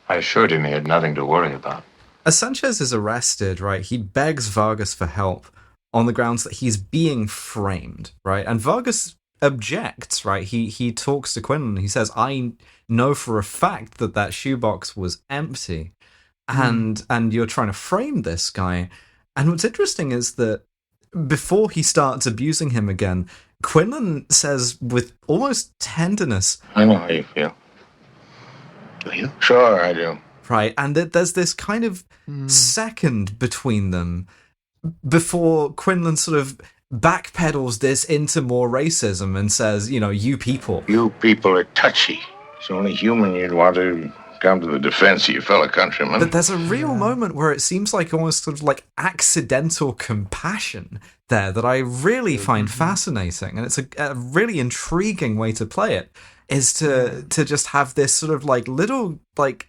S4: I assured him he had nothing to worry about.
S2: As Sanchez is arrested, right, he begs Vargas for help on the grounds that he's being framed, right? And Vargas objects, right? He talks to Quinlan. He says, I know for a fact that shoebox was empty. And you're trying to frame this guy. And what's interesting is that before he starts abusing him again, Quinlan says with almost tenderness,
S4: I know how you feel. Do you? Sure, I do.
S2: Right, and there's this kind of second between them before Quinlan sort of backpedals this into more racism and says, you people.
S4: You people are touchy. It's only human you'd want to come to the defense of your fellow countrymen.
S2: But there's a real moment where it seems like almost sort of like accidental compassion there that I really find fascinating. And it's a really intriguing way to play it, is to just have this sort of like little like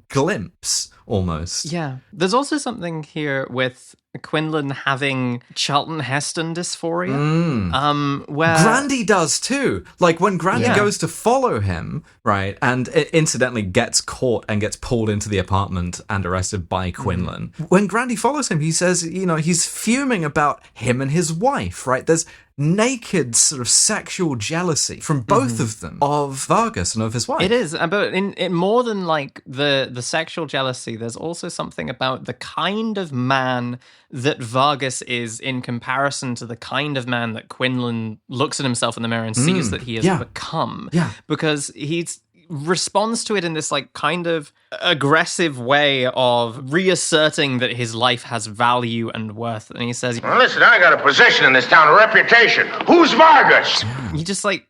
S2: glimpse almost.
S3: Yeah. There's also something here with Quinlan having Charlton Heston dysphoria. Where
S2: Grandy does too. Like when Grandy goes to follow him, right, and it incidentally gets caught and gets pulled into the apartment and arrested by Quinlan. When Grandy follows him, he says, he's fuming about him and his wife, right? There's naked sort of sexual jealousy from both of them, of Vargas and of his wife.
S3: It is, but in more than like the sexual jealousy, there's also something about the kind of man that Vargas is in comparison to the kind of man that Quinlan looks at himself in the mirror and sees that he has become.
S2: Yeah.
S3: Because he's responds to it in this like kind of aggressive way of reasserting that his life has value and worth. And he says,
S4: Well, listen, I got a position in this town, a reputation. Who's Vargas?
S3: He just like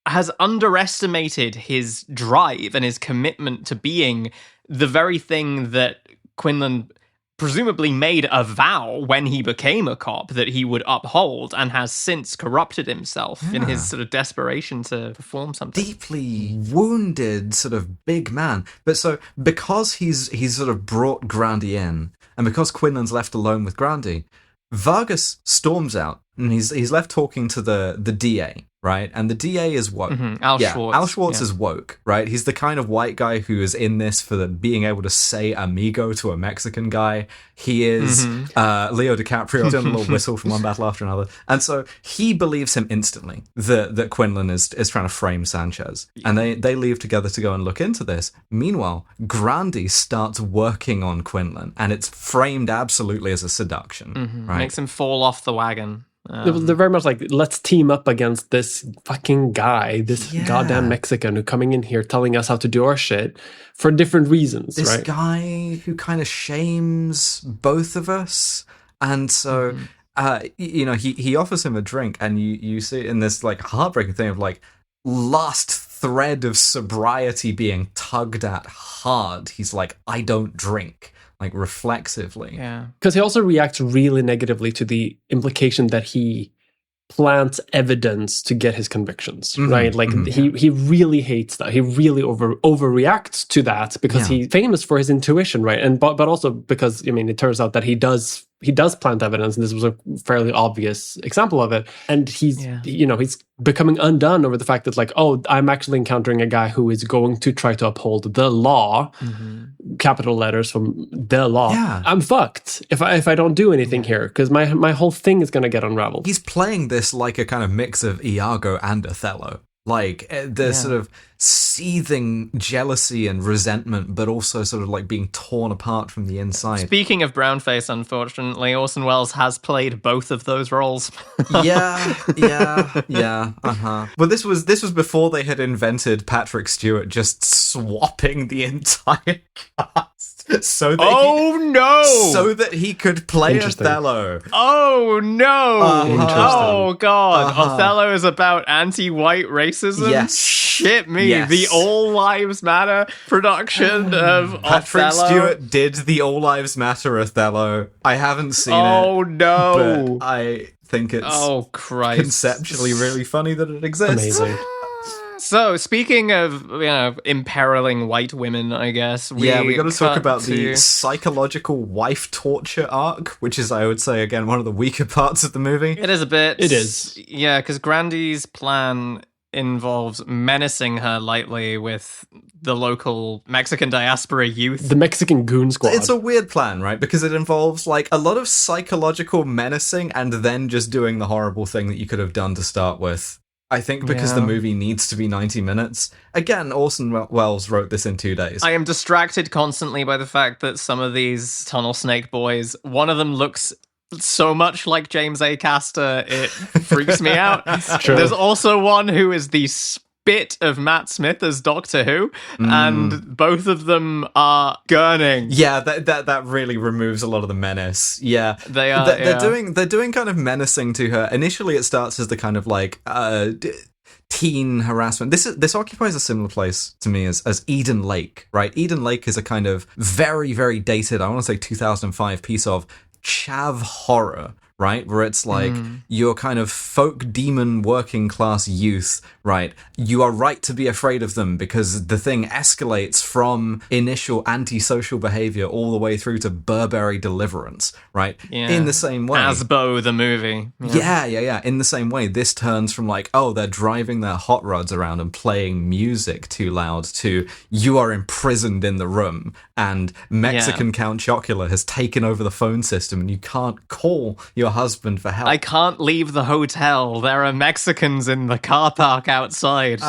S3: has underestimated his drive and his commitment to being the very thing that Quinlan presumably made a vow when he became a cop that he would uphold, and has since corrupted himself in his sort of desperation to perform something.
S2: Deeply wounded sort of big man. But so because he's sort of brought Grandy in, and because Quinlan's left alone with Grandy, Vargas storms out and he's left talking to the DA, right? And the DA is woke.
S3: Al Schwartz.
S2: Al Schwartz is woke, right? He's the kind of white guy who is in this for being able to say amigo to a Mexican guy. He is Leo DiCaprio doing a little whistle from one battle after another. And so he believes him instantly that Quinlan is trying to frame Sanchez. And they leave together to go and look into this. Meanwhile, Grandy starts working on Quinlan, and it's framed absolutely as a seduction. Right?
S3: Makes him fall off the wagon.
S1: They're very much like, let's team up against this fucking guy, this goddamn Mexican who coming in here telling us how to do our shit for different reasons,
S2: this
S1: right?
S2: Guy who kind of shames both of us. And so, he offers him a drink, and you see it in this like heartbreaking thing of like last thread of sobriety being tugged at hard. He's like, I don't drink. Like reflexively.
S3: Yeah.
S1: Because he also reacts really negatively to the implication that he plants evidence to get his convictions, right? Like he really hates that. He really overreacts to that because he's famous for his intuition, right? And but also because it turns out that he does plant evidence, and this was a fairly obvious example of it. And he's he's becoming undone over the fact that like, oh, I'm actually encountering a guy who is going to try to uphold the law, capital letters from the law. Yeah. I'm fucked if I don't do anything here, because my whole thing is going to get unraveled.
S2: He's playing this like a kind of mix of Iago and Othello. Like the sort of seething jealousy and resentment, but also sort of like being torn apart from the inside.
S3: Speaking of brownface, unfortunately, Orson Welles has played both of those roles.
S2: yeah. But this was before they had invented Patrick Stewart just swapping the entire cast. So that he could play Othello.
S3: Oh no! Oh god! Othello is about anti-white racism.
S2: Yes.
S3: shit me.
S2: Yes.
S3: The All Lives Matter production of
S2: Patrick
S3: Othello.
S2: Stewart did the All Lives Matter Othello. I haven't seen it.
S3: Oh no.
S2: But I think it's
S3: Oh Christ.
S2: conceptually really funny that it exists.
S1: Amazing.
S3: So, speaking of, imperiling white women, I guess,
S2: we got to talk
S3: cut
S2: about
S3: to-
S2: the psychological wife torture arc, which is, I would say, again, one of the weaker parts of the movie.
S3: It is a bit.
S1: It is.
S3: Yeah, because Grandy's plan involves menacing her lightly with the local Mexican diaspora youth.
S1: The Mexican goon squad.
S2: It's a weird plan, right? Because it involves, like, a lot of psychological menacing and then just doing the horrible thing that you could have done to start with. I think because the movie needs to be 90 minutes. Again, Orson Welles wrote this in 2 days.
S3: I am distracted constantly by the fact that some of these tunnel snake boys, one of them looks so much like James A. Caster, it freaks me out.
S1: true.
S3: There's also one who is the spit of Matt Smith as Doctor Who, and both of them are gurning.
S2: Yeah, that really removes a lot of the menace. Yeah,
S3: They are.
S2: they're doing kind of menacing to her. Initially, it starts as the kind of like teen harassment. This occupies a similar place to me as Eden Lake, right? Eden Lake is a kind of very, very dated, I want to say 2005 piece of chav horror, right? Where it's like your kind of folk demon working class youth, right? You are right to be afraid of them because the thing escalates from initial antisocial behavior all the way through to Burberry deliverance, right?
S3: Yeah.
S2: In the same way.
S3: Asbo, the movie.
S2: Yeah. In the same way, this turns from like, oh, they're driving their hot rods around and playing music too loud to you are imprisoned in the room and Mexican Count Chocula has taken over the phone system and you can't call your husband for help.
S3: I can't leave the hotel. There are Mexicans in the car park outside.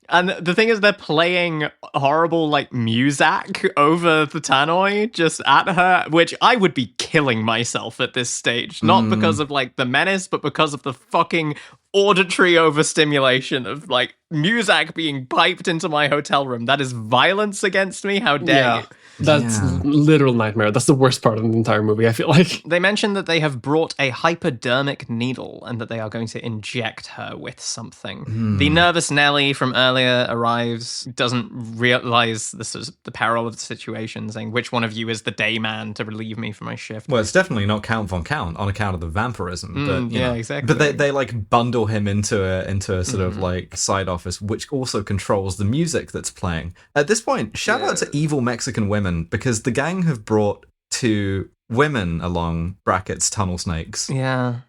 S3: And the thing is, they're playing horrible, like, music over the tannoy just at her, which I would be killing myself at this stage. Not because of, like, the menace, but because of the fucking auditory overstimulation of, like, music being piped into my hotel room. That is violence against me. How dare you?
S1: That's literal nightmare. That's the worst part of the entire movie, I feel like.
S3: They mentioned that they have brought a hypodermic needle and that they are going to inject her with something. The nervous Nellie from earlier arrives, doesn't realize this is the peril of the situation, saying, which one of you is the day man to relieve me from my shift?
S2: Well, it's definitely not Count von Count on account of the vampirism. But, you know.
S3: Exactly.
S2: But they like bundle him into a sort of like side office, which also controls the music that's playing. At this point, shout out to evil Mexican women, because the gang have brought 2 women along, brackets, tunnel snakes.
S3: Yeah.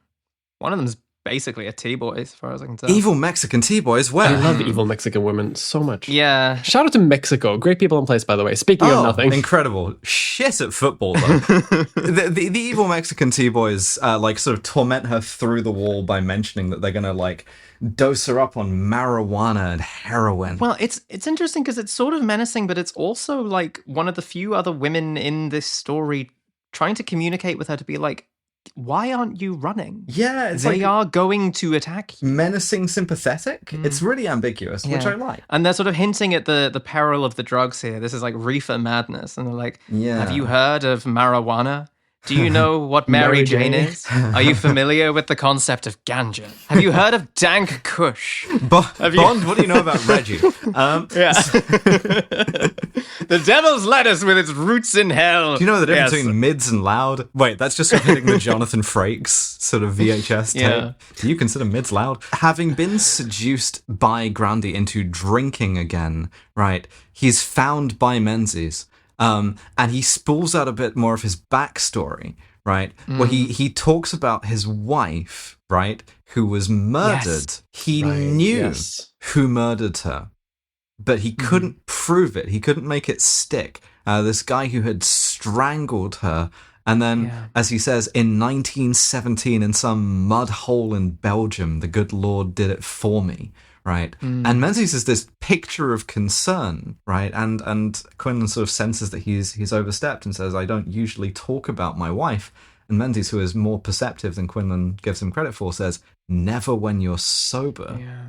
S3: One of them's basically a T-boy, as far as I can tell.
S2: Evil Mexican T-boys, where?
S1: I love evil Mexican women so much.
S3: Yeah.
S1: Shout out to Mexico. Great people in place, by the way. Speaking of nothing.
S2: Incredible. Shit at football, though. the evil Mexican T-boys, like, sort of torment her through the wall by mentioning that they're gonna, like, dose her up on marijuana and heroin.
S3: Well, it's interesting because it's sort of menacing, but it's also like one of the few other women in this story trying to communicate with her to be like, why aren't you running?
S2: Yeah, it's
S3: They
S2: like
S3: are going to attack you.
S2: menacing sympathetic. It's really ambiguous, which
S3: Yeah.
S2: I like.
S3: And they're sort of hinting at the peril of the drugs here. This is like reefer madness. And they're like, have you heard of marijuana? Do you know what Mary Jane is? Are you familiar with the concept of ganja? Have you heard of dank kush?
S2: Bond, what do you know about Reggie?
S3: Yeah. The devil's lettuce with its roots in hell.
S2: Do you know the difference
S3: Yes.
S2: between mids and loud? Wait, that's just hitting the Jonathan Frakes sort of VHS tape.
S3: Yeah.
S2: Do you consider mids loud? Having been seduced by Grandy into drinking again, right, he's found by Menzies. And he spools out a bit more of his backstory, right? Where he talks about his wife, right, who was murdered.
S3: Yes.
S2: He
S1: Right,
S2: knew
S1: yes.
S2: who murdered her, but he couldn't prove it. He couldn't make it stick. This guy who had strangled her. And then, as he says, in 1917, in some mud hole in Belgium, the good Lord did it for me. Right. And Menzies is this picture of concern, right? And Quinlan sort of senses that he's overstepped and says, I don't usually talk about my wife. And Menzies, who is more perceptive than Quinlan gives him credit for, says, never when you're sober.
S3: Yeah.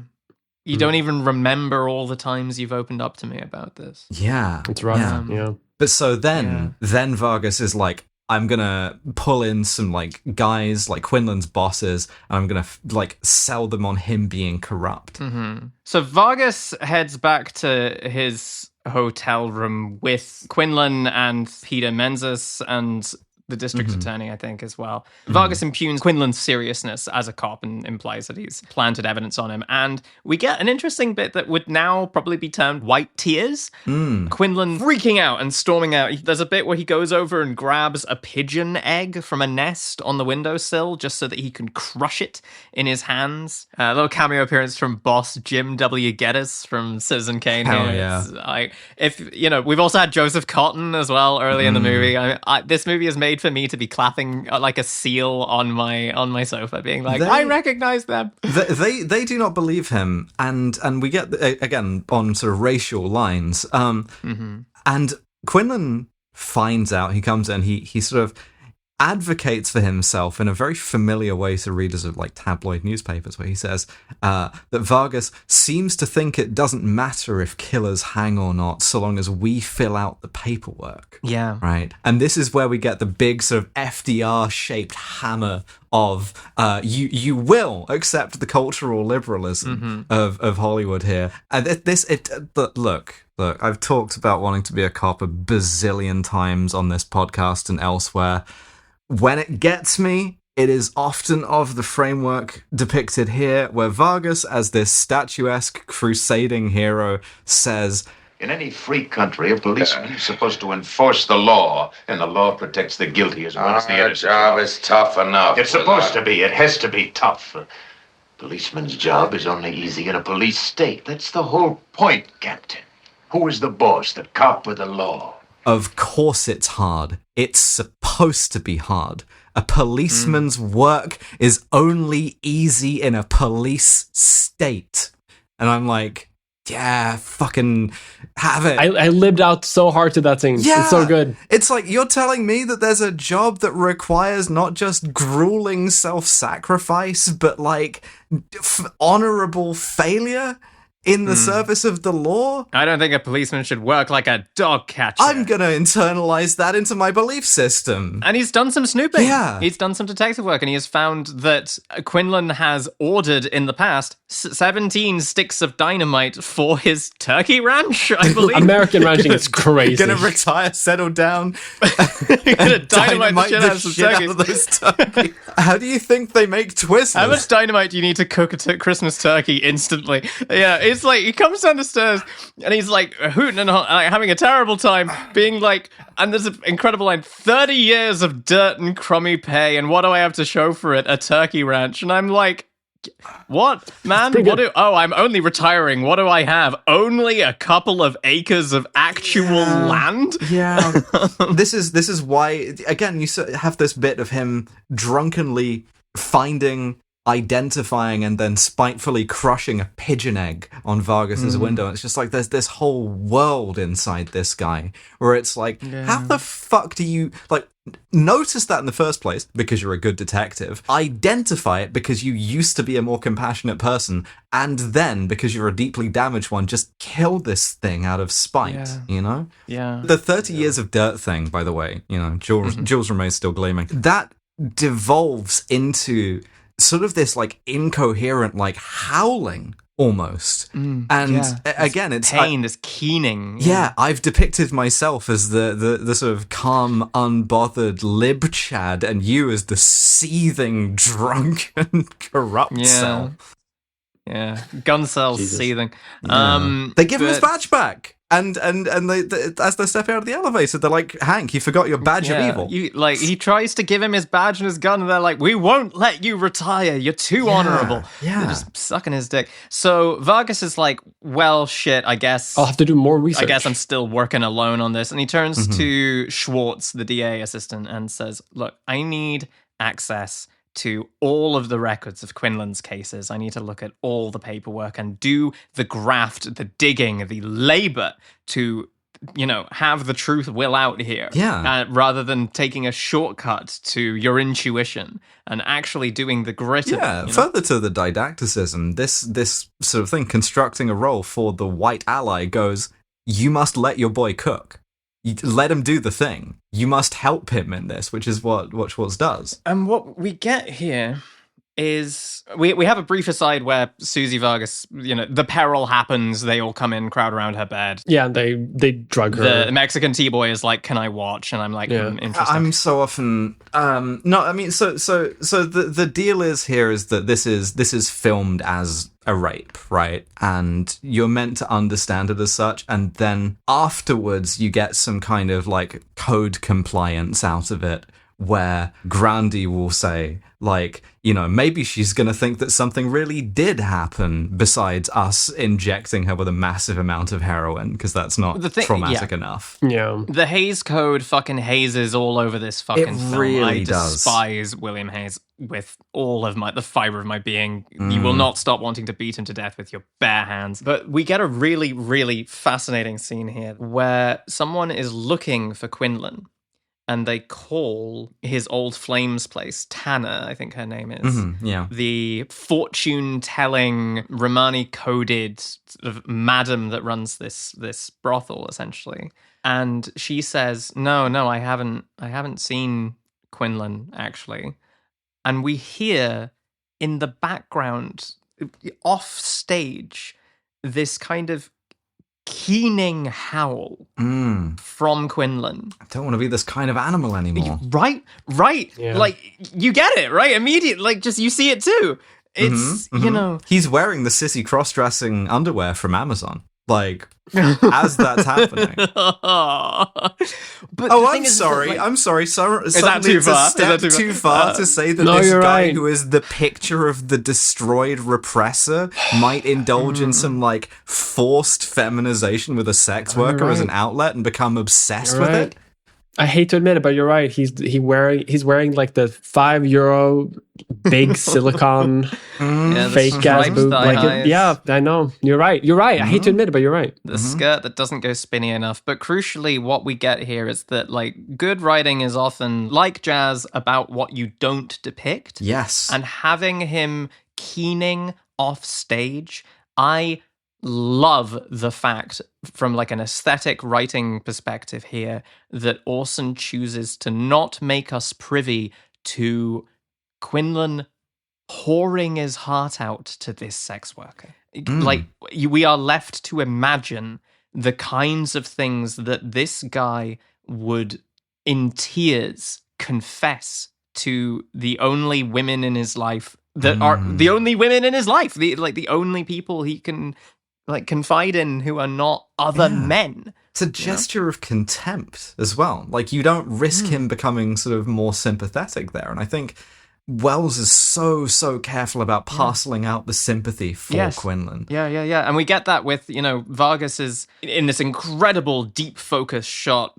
S3: You don't even remember all the times you've opened up to me about this.
S2: Yeah.
S1: It's right. Yeah.
S2: But so then Vargas is like, I'm gonna pull in some like guys, like Quinlan's bosses, and I'm gonna like sell them on him being corrupt.
S3: Mm-hmm. So Vargas heads back to his hotel room with Quinlan and Peter Menzies and the district attorney, I think, as well. Vargas impugns Quinlan's seriousness as a cop and implies that he's planted evidence on him. And we get an interesting bit that would now probably be termed white tears. Quinlan freaking out and storming out. There's a bit where he goes over and grabs a pigeon egg from a nest on the windowsill just so that he can crush it in his hands. A little cameo appearance from boss Jim W. Geddes from Citizen Kane.
S2: Hell
S3: here.
S2: yeah.
S3: It's like, if you know, we've also had Joseph Cotton as well early in the movie. This movie is made for me to be clapping like a seal on my sofa, being like, I recognize them.
S2: They do not believe him, and we get again on sort of racial lines. And Quinlan finds out. He comes in. He sort of advocates for himself in a very familiar way to readers of like tabloid newspapers, where he says that Vargas seems to think it doesn't matter if killers hang or not, so long as we fill out the paperwork.
S3: Yeah.
S2: Right. And this is where we get the big sort of FDR-shaped hammer of you will accept the cultural liberalism of Hollywood here. And look, I've talked about wanting to be a cop a bazillion times on this podcast and elsewhere. When it gets me, it is often of the framework depicted here, where Vargas, as this statuesque crusading hero, says,
S4: in any free country, a policeman is supposed to enforce the law, and the law protects the guilty as well as the innocent.
S5: Our job is tough enough.
S4: It's supposed to be. It has to be tough. Policeman's job is only easy in a police state. That's the whole point, Captain. Who is the boss, the cop or the law?
S2: Of course it's hard. It's supposed to be hard. A policeman's work is only easy in a police state. And I'm like, yeah, fucking have it.
S1: I lived out so hard to that scene.
S2: Yeah.
S1: It's so good.
S2: It's like, you're telling me that there's a job that requires not just grueling self-sacrifice, but like honorable failure in the service of the law?
S3: I don't think a policeman should work like a dog catcher.
S2: I'm gonna internalize that into my belief system.
S3: And he's done some snooping.
S2: Yeah.
S3: He's done some detective work, and he has found that Quinlan has ordered in the past 17 sticks of dynamite for his turkey ranch, I believe.
S1: American ranching is crazy.
S2: Gonna retire, settle down,
S3: Gonna dynamite the shit out of
S2: those turkeys. How do you think they make Twizzlers?
S3: How much dynamite do you need to cook a Christmas turkey instantly? Yeah, it's like he comes down the stairs and he's like hooting and having a terrible time, being like, and there's an incredible line, 30 years of dirt and crummy pay, and what do I have to show for it? A turkey ranch. And I'm like, what, man? I'm only retiring. What do I have? Only a couple of acres of actual land?
S2: Yeah. This is why, again, you have this bit of him drunkenly finding, identifying, and then spitefully crushing a pigeon egg on Vargas's window. And it's just like there's this whole world inside this guy where it's like, how the fuck do you like notice that in the first place because you're a good detective, identify it because you used to be a more compassionate person, and then because you're a deeply damaged one, just kill this thing out of spite, you know?
S3: Yeah.
S2: The 30 years of dirt thing, by the way, you know, Jules remains still gleaming. That devolves into sort of this like incoherent like howling almost. Again, it's
S3: pain, this keening.
S2: Yeah, I've depicted myself as the sort of calm, unbothered lib chad, and you as the seething, drunken, corrupt cell.
S3: Yeah, gun cells seething.
S2: They give him his badge back. And they, as they're stepping out of the elevator, they're like, Hank, you forgot your badge of evil.
S3: He tries to give him his badge and his gun, and they're like, we won't let you retire. You're too honorable.
S2: Yeah.
S3: They're just sucking his dick. So Vargas is like, well, shit, I guess
S1: I'll have to do more research.
S3: I guess I'm still working alone on this. And he turns to Schwartz, the DA assistant, and says, look, I need access to all of the records of Quinlan's cases. I need to look at all the paperwork and do the graft, the digging, the labor to, have the truth will out here.
S2: Yeah.
S3: Rather than taking a shortcut to your intuition and actually doing the grit.
S2: Yeah. Further to the didacticism, this sort of thing, constructing a role for the white ally goes, you must let your boy cook. let him do the thing. You must help him in this, which is what Schwartz does.
S3: And what we get here is we have a brief aside where Susie Vargas, the peril happens, they all come in, crowd around her bed.
S1: Yeah, they drug her.
S3: The Mexican T-boy is like, "Can I watch?" And I'm like, interesting.
S2: I'm so often no, I mean, so the deal is that this is filmed as a rape, right? And you're meant to understand it as such, and then afterwards you get some kind of like code compliance out of it, where Grandy will say, like, maybe she's going to think that something really did happen besides us injecting her with a massive amount of heroin, because that's not traumatic enough.
S1: Yeah.
S3: The Hays Code fucking hazes all over this fucking film.
S2: Really
S3: I
S2: does.
S3: despise William Hays with all of the fiber of my being. You will not stop wanting to beat him to death with your bare hands. But we get a really, really fascinating scene here where someone is looking for Quinlan. And they call his old flames place, Tanner, I think her name is. The fortune-telling, Romani-coded sort of madam that runs this brothel, essentially. And she says, no, I haven't seen Quinlan, actually. And we hear in the background, off stage, this kind of keening howl from Quinlan.
S2: I don't want to be this kind of animal anymore.
S3: Right.
S1: Yeah.
S3: Like, you get it, right? Immediately, like, just you see it too. It's,
S2: He's wearing the sissy cross-dressing underwear from Amazon. Like, as that's happening.
S3: But
S2: I'm sorry. I'm sorry. Suddenly
S3: too
S2: it's
S3: far?
S2: a step too far to say that
S1: No,
S2: this
S1: you're
S2: guy
S1: right.
S2: who is the picture of the destroyed repressor might indulge in some, like, forced feminization with a sex worker as an outlet and become obsessed with it.
S1: I hate to admit it, but you're right. He's wearing like the €5 big silicone fake ass boob. Yeah, I know. You're right. I hate to admit it, but you're right.
S3: The skirt that doesn't go spinny enough. But crucially, what we get here is that, like, good writing is often, like jazz, about what you don't depict.
S2: Yes.
S3: And having him keening off stage, I love the fact, from like an aesthetic writing perspective here, that Orson chooses to not make us privy to Quinlan pouring his heart out to this sex worker. Like, we are left to imagine the kinds of things that this guy would, in tears, confess to the only women in his life that are the only women in his life, the only people he can confide in who are not other men.
S2: It's a gesture of contempt as well. Like, you don't risk him becoming sort of more sympathetic there. And I think Wells is so careful about parceling out the sympathy for Quinlan.
S3: Yeah. And we get that with, Vargas is in this incredible deep focus shot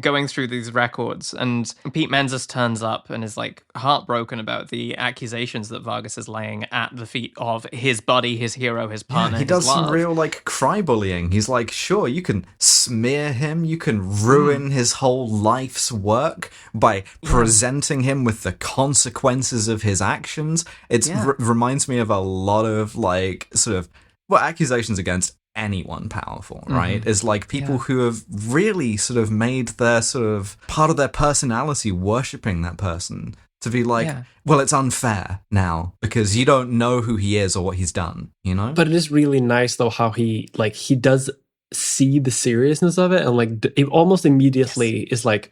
S3: going through these records. And Pete Menzies turns up and is like heartbroken about the accusations that Vargas is laying at the feet of his buddy, his hero, his partner.
S2: He does some real, like, cry bullying. He's like, sure, you can smear him, you can ruin his whole life's work by presenting him with the consequences of his actions. It reminds me of a lot of, like, sort of, accusations against anyone powerful, right? Is like people who have really sort of made their sort of part of their personality worshipping that person, to be like, well, it's unfair now because you don't know who he is or what he's done,
S1: But it is really nice though how he does see the seriousness of it, and like it almost immediately is like,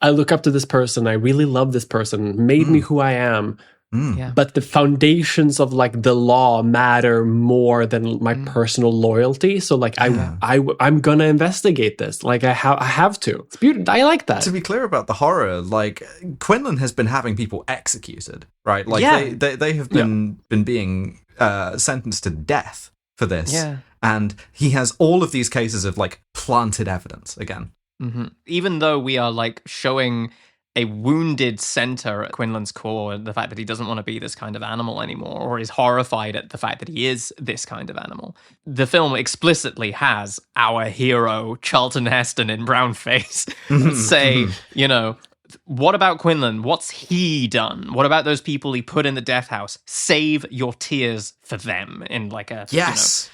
S1: I look up to this person, I really love this person, made me who I am. But the foundations of like the law matter more than my personal loyalty. So like I'm gonna investigate this. Like I have to. It's beautiful. I like that.
S2: To be clear about the horror, like Quinlan has been having people executed, right? Like they have been being sentenced to death for this. Yeah. And he has all of these cases of like planted evidence again.
S3: Even though we are like showing a wounded center at Quinlan's core, the fact that he doesn't want to be this kind of animal anymore, or is horrified at the fact that he is this kind of animal, the film explicitly has our hero Charlton Heston in brown face say, what about Quinlan? What's he done? What about those people he put in the death house? Save your tears for them in like a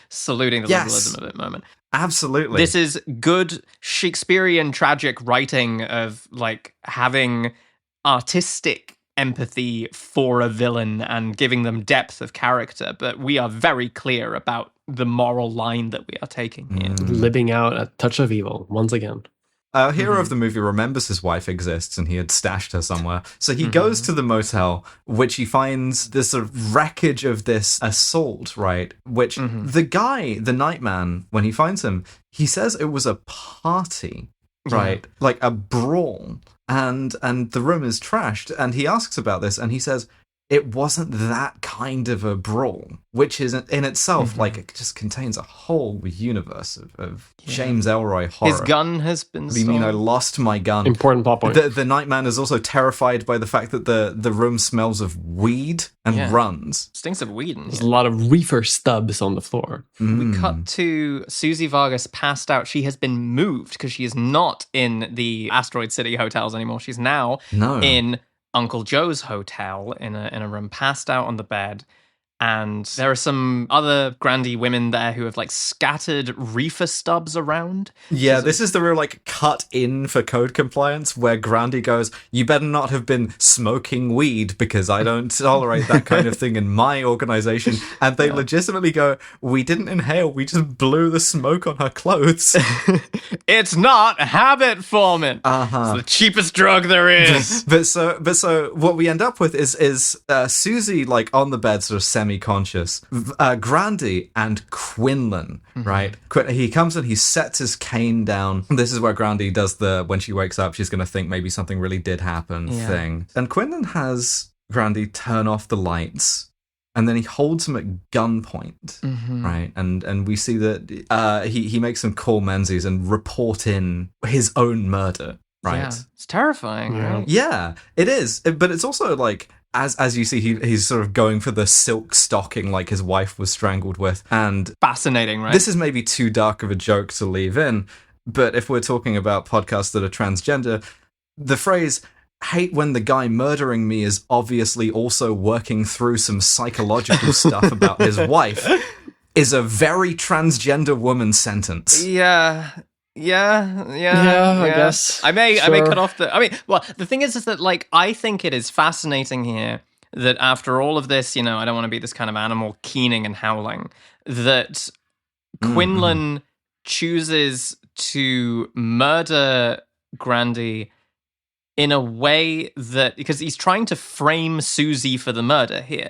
S3: saluting the liberalism of it moment.
S2: Absolutely.
S3: This is good Shakespearean tragic writing of like having artistic empathy for a villain and giving them depth of character, but we are very clear about the moral line that we are taking here.
S1: Living out a touch of evil, once again.
S2: Our hero of the movie remembers his wife exists and he had stashed her somewhere. So he goes to the motel, which he finds this sort of wreckage of this assault, right? Which the guy, the nightman, when he finds him, he says it was a party, right? Like a brawl. And the room is trashed. And he asks about this and he says, it wasn't that kind of a brawl, which is in itself, like, it just contains a whole universe of James Ellroy horror.
S3: His gun has been
S2: What do you mean I lost my gun?
S1: Important plot point.
S2: The Nightman is also terrified by the fact that the room smells of weed and runs.
S3: Stinks of weed in
S1: There's
S3: here.
S1: a lot of reefer stubs on the floor.
S3: We cut to Susie Vargas passed out. She has been moved because she is not in the Asteroid City hotels anymore. She's now in Uncle Joe's hotel in a room, passed out on the bed. And there are some other Grandy women there who have like scattered reefer stubs around.
S2: Yeah, this is the real like cut in for code compliance where Grandy goes, you better not have been smoking weed because I don't tolerate that kind of thing in my organization. And they legitimately go, we didn't inhale, we just blew the smoke on her clothes.
S3: It's not habit forming. It's the cheapest drug there is.
S2: But so what we end up with is Susie like on the bed sort of semi-conscious, Grandy and Quinlan, right? He comes and he sets his cane down. This is where Grandy does the, when she wakes up, she's going to think maybe something really did happen thing. And Quinlan has Grandy turn off the lights. And then he holds him at gunpoint, right? And we see that he makes him call Menzies and report in his own murder, right?
S3: Yeah, it's terrifying, right?
S2: Yeah, it is. But it's also like, as you see, he's sort of going for the silk stocking like his wife was strangled with. And
S3: fascinating, right?
S2: This is maybe too dark of a joke to leave in, but if we're talking about podcasts that are transgender, the phrase, hate when the guy murdering me is obviously also working through some psychological stuff about his wife, is a very transgender woman sentence.
S3: Yeah, I
S1: guess.
S3: I may cut off the thing is that like I think it is fascinating here that after all of this, I don't want to be this kind of animal keening and howling, that Quinlan chooses to murder Grandy in a way that, because he's trying to frame Susie for the murder here.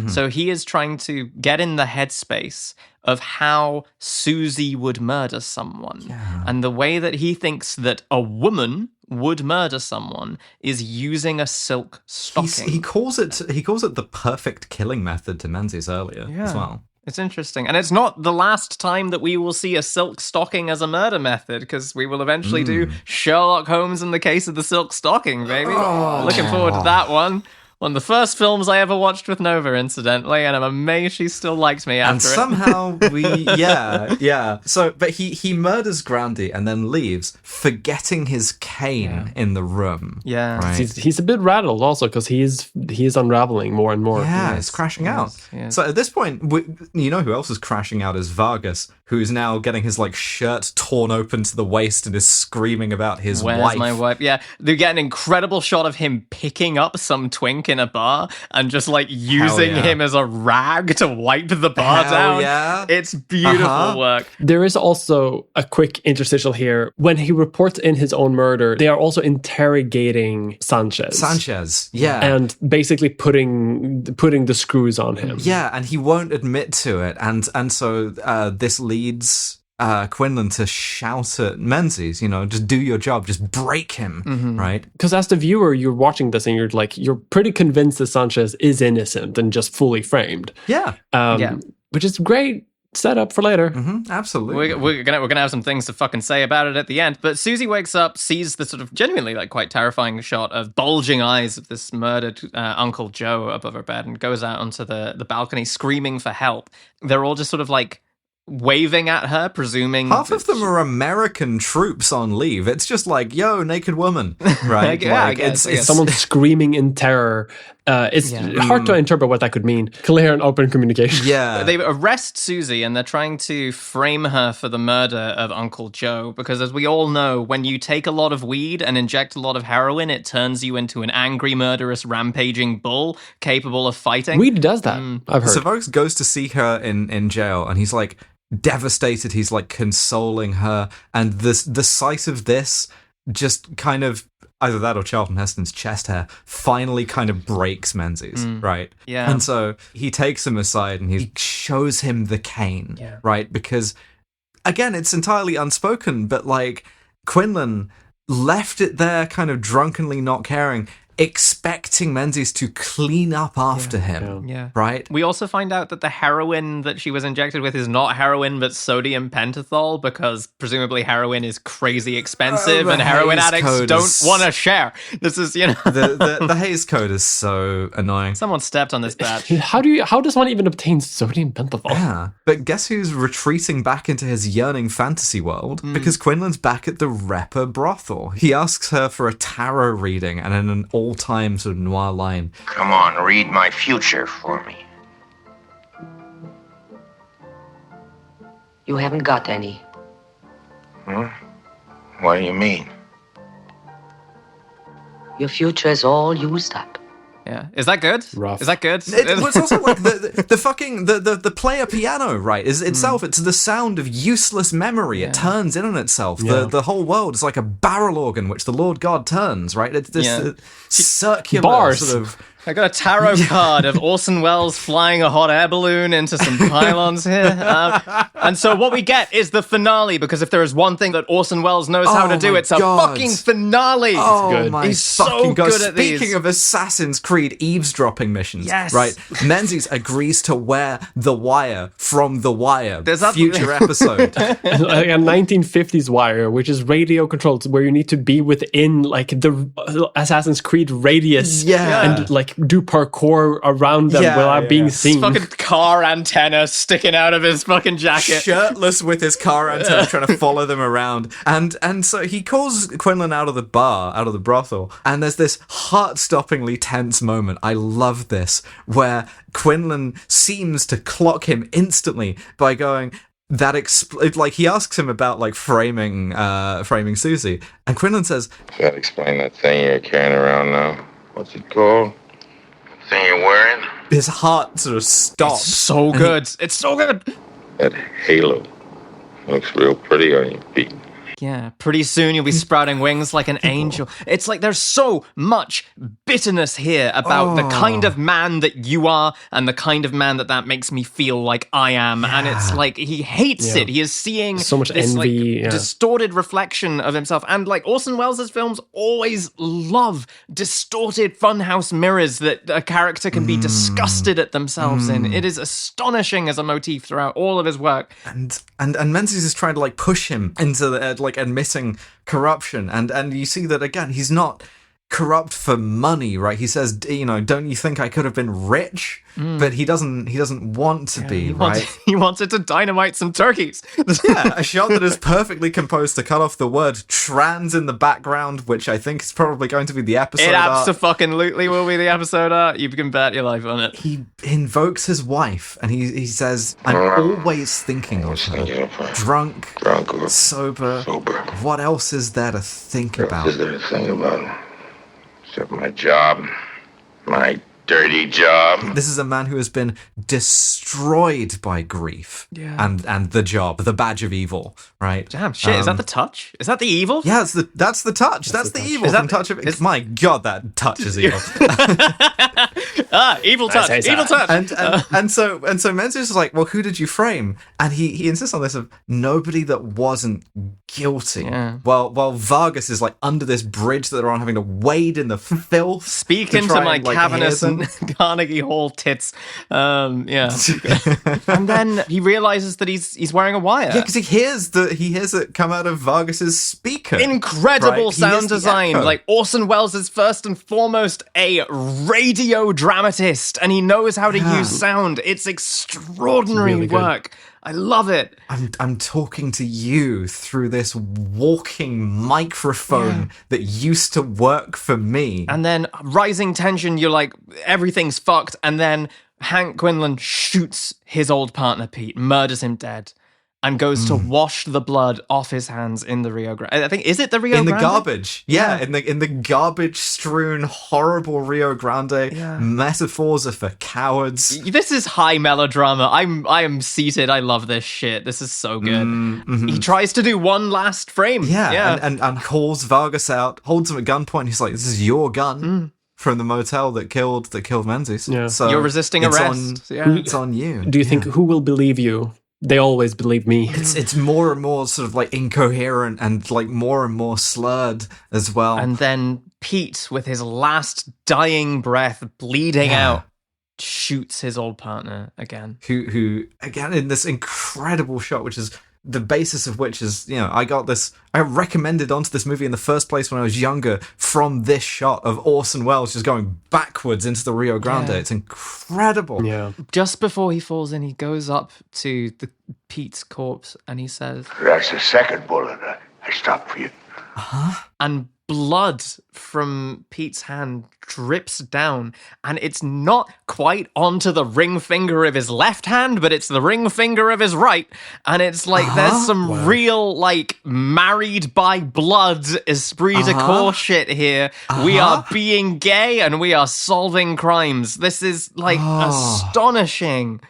S3: So he is trying to get in the headspace of how Susie would murder someone. And the way that he thinks that a woman would murder someone is using a silk stocking.
S2: He calls it the perfect killing method to Menzies earlier as well.
S3: It's interesting. And it's not the last time that we will see a silk stocking as a murder method, because we will eventually do Sherlock Holmes in the case of the silk stocking, baby. Looking forward to that one. One of the first films I ever watched with Nova, incidentally, and I'm amazed she still likes me after
S2: and somehow So, but he murders Grandy and then leaves, forgetting his cane in the room.
S3: Yeah.
S2: Right?
S1: He's a bit rattled also because he is unraveling more and more.
S2: Yeah, it's crashing out.
S3: Yes.
S2: So at this point, you know who else is crashing out is Vargas, who's now getting his like shirt torn open to the waist and is screaming about his wife.
S3: Where's my wife? Yeah, they get an incredible shot of him picking up some twink in a bar and just like using him as a rag to wipe the bar down.
S2: Yeah.
S3: It's beautiful work.
S1: There is also a quick interstitial here. When he reports in his own murder, they are also interrogating Sanchez.
S2: Yeah.
S1: And basically putting the screws on him.
S2: Yeah, and he won't admit to it. And so this leads Quinlan to shout at Menzies, just do your job, just break him, right?
S1: Because as the viewer, you're watching this and you're pretty convinced that Sanchez is innocent and just fully framed.
S2: Yeah.
S1: Which is great setup for later.
S2: Absolutely.
S3: We're gonna have some things to fucking say about it at the end. But Susie wakes up, sees the sort of genuinely like quite terrifying shot of bulging eyes of this murdered Uncle Joe above her bed, and goes out onto the balcony screaming for help. They're all just sort of like waving at her, presuming
S2: half of them are American troops on leave. It's just like, yo, naked woman, right?
S3: Yeah,
S2: like,
S3: I guess.
S2: it's
S1: Someone screaming in terror. It's hard to interpret what that could mean. Clear and open communication.
S2: yeah.
S3: They arrest Susie and they're trying to frame her for the murder of Uncle Joe because, as we all know, when you take a lot of weed and inject a lot of heroin, it turns you into an angry, murderous, rampaging bull capable of fighting.
S1: Weed does that, I've heard.
S2: So Vokes goes to see her in jail, and he's like devastated. He's like consoling her, and the sight of this just kind of, either that or Charlton Heston's chest hair, finally kind of breaks Menzies, right?
S3: Yeah.
S2: And so he takes him aside and he shows him the cane, right? Because, again, it's entirely unspoken, but like Quinlan left it there kind of drunkenly not caring, expecting Menzies to clean up after him, right?
S3: We also find out that the heroin that she was injected with is not heroin, but sodium pentothal, because presumably heroin is crazy expensive and heroin
S2: Hays
S3: addicts
S2: Code
S3: don't
S2: is-
S3: want to share. This is,
S2: The Hays Code is so annoying.
S3: Someone stepped on this batch.
S1: How does one even obtain sodium pentothal?
S2: Yeah, but guess who's retreating back into his yearning fantasy world? Because Quinlan's back at the Repper brothel. He asks her for a tarot reading, and in an all-time sort of noir line,
S4: Come on, read my future for me.
S7: You haven't got any.
S4: What do you mean?
S7: Your future is all used up.
S3: Yeah. Is that good?
S1: Rough.
S3: Is that good?
S2: it's also like the fucking the player piano, right? Is itself. It's the sound of useless memory. It turns in on itself. The whole world is like a barrel organ which the Lord God turns, right? It's this circular
S1: Bars.
S2: sort of.
S3: I got a tarot card of Orson Welles flying a hot air balloon into some pylons here. And so what we get is the finale, because if there is one thing that Orson Welles knows how to do, it's a fucking finale.
S2: Oh
S1: good.
S2: my
S3: He's so
S2: fucking God.
S3: good at these.
S2: Speaking of Assassin's Creed eavesdropping missions,
S3: Yes.
S2: right? Menzies agrees to wear the wire from The Wire,
S3: There's that-
S2: future episode.
S1: Like a 1950s wire, which is radio controlled, where you need to be within like the Assassin's Creed radius, and like do parkour around them without being seen.
S3: Fucking car antenna sticking out of his fucking jacket.
S2: Shirtless with his car antenna, trying to follow them around, and so he calls Quinlan out of the bar, out of the brothel, and there's this heart-stoppingly tense moment. I love this, where Quinlan seems to clock him instantly by going. Like he asks him about like framing Susie, and Quinlan says,
S5: Gotta explain that thing you're carrying around now. What's it called?
S4: Thing you're wearing?
S2: his heart sort of stops.
S3: So good. It's so good.
S5: That halo looks real pretty on your feet.
S3: Yeah, pretty soon you'll be sprouting wings like an angel. It's like there's so much bitterness here about the kind of man that you are and the kind of man that makes me feel like I am. And it's like he hates it. He is seeing
S1: so much
S3: this
S1: envy,
S3: distorted reflection of himself. And like Orson Welles' films always love distorted funhouse mirrors that a character can be disgusted at themselves in. It is astonishing as a motif throughout all of his work.
S2: And Menzies is trying to like push him into the admitting corruption, and you see that again he's not corrupt for money, right? He says, don't you think I could have been rich? But he doesn't want to be, right?
S3: He wanted to dynamite some turkeys.
S2: A shot that is perfectly composed to cut off the word trans in the background, which I think is probably going to be the episode
S3: It
S2: art.
S3: abso-fucking-lutely will be the episode art. You can bet your life on it.
S2: He invokes his wife, and he says, I'm always thinking of her. Drunk
S5: or
S2: sober.
S5: sober.
S2: What else is there to think
S5: What
S2: about?
S5: is there to think about? Except my job. My dirty job.
S2: This is a man who has been destroyed by grief and the job, the badge of evil, right?
S3: Damn, shit, is that the touch? Is that the evil?
S2: Yeah, that's the touch. That's the evil.
S3: Is that
S2: from touch of my God, that touch is evil.
S3: Evil touch, evil touch.
S2: And so Menzies is like, well, who did you frame? And he insists on this of nobody that wasn't guilty.
S3: Yeah.
S2: While Vargas is like under this bridge that they're on, having to wade in the filth.
S3: Speak
S2: to
S3: into
S2: try
S3: my
S2: and, like,
S3: cavernous
S2: hear
S3: and
S2: them.
S3: Carnegie Hall tits. And then he realizes that he's wearing a wire.
S2: Yeah, because he hears it come out of Vargas's speaker.
S3: Incredible
S2: Right, he
S3: sound
S2: hears the
S3: design.
S2: echo.
S3: Like Orson Welles is first and foremost a radio dramatist, and he knows how to use sound. It's extraordinary
S1: really good.
S3: work. I love it.
S2: I'm talking to you through this walking microphone that used to work for me.
S3: And then rising tension, you're like, everything's fucked. And then Hank Quinlan shoots his old partner, Pete, murders him dead, and goes to wash the blood off his hands in the Rio Grande. I think, is it the Rio Grande?
S2: In the garbage. Yeah, in the garbage-strewn, horrible Rio Grande.
S3: Yeah.
S2: Metaphors are for cowards.
S3: This is high melodrama. I am seated. I love this shit. This is so good. He tries to do one last frame.
S2: Yeah. And calls Vargas out, holds him at gunpoint. He's like, this is your gun. From the motel that killed Menzies.
S1: Yeah.
S2: So
S3: you're resisting arrest.
S2: It's on you.
S1: Do you think, who will believe you? They always believe me.
S2: It's more and more sort of like incoherent and like more and more slurred as well.
S3: And then Pete, with his last dying breath, bleeding out, shoots his old partner again.
S2: Who again in this incredible shot, which is the basis of which is, you know, I recommended onto this movie in the first place when I was younger from this shot of Orson Welles just going backwards into the Rio Grande. It's incredible.
S1: Yeah.
S3: Just before he falls in, he goes up to the Pete's corpse and he says,
S4: That's the second bullet I stopped for you.
S3: and blood from Pete's hand drips down, and it's not quite onto the ring finger of his left hand, but it's the ring finger of his right, and it's like there's some real like married by blood esprit de corps shit here. We are being gay and we are solving crimes. This is like astonishing.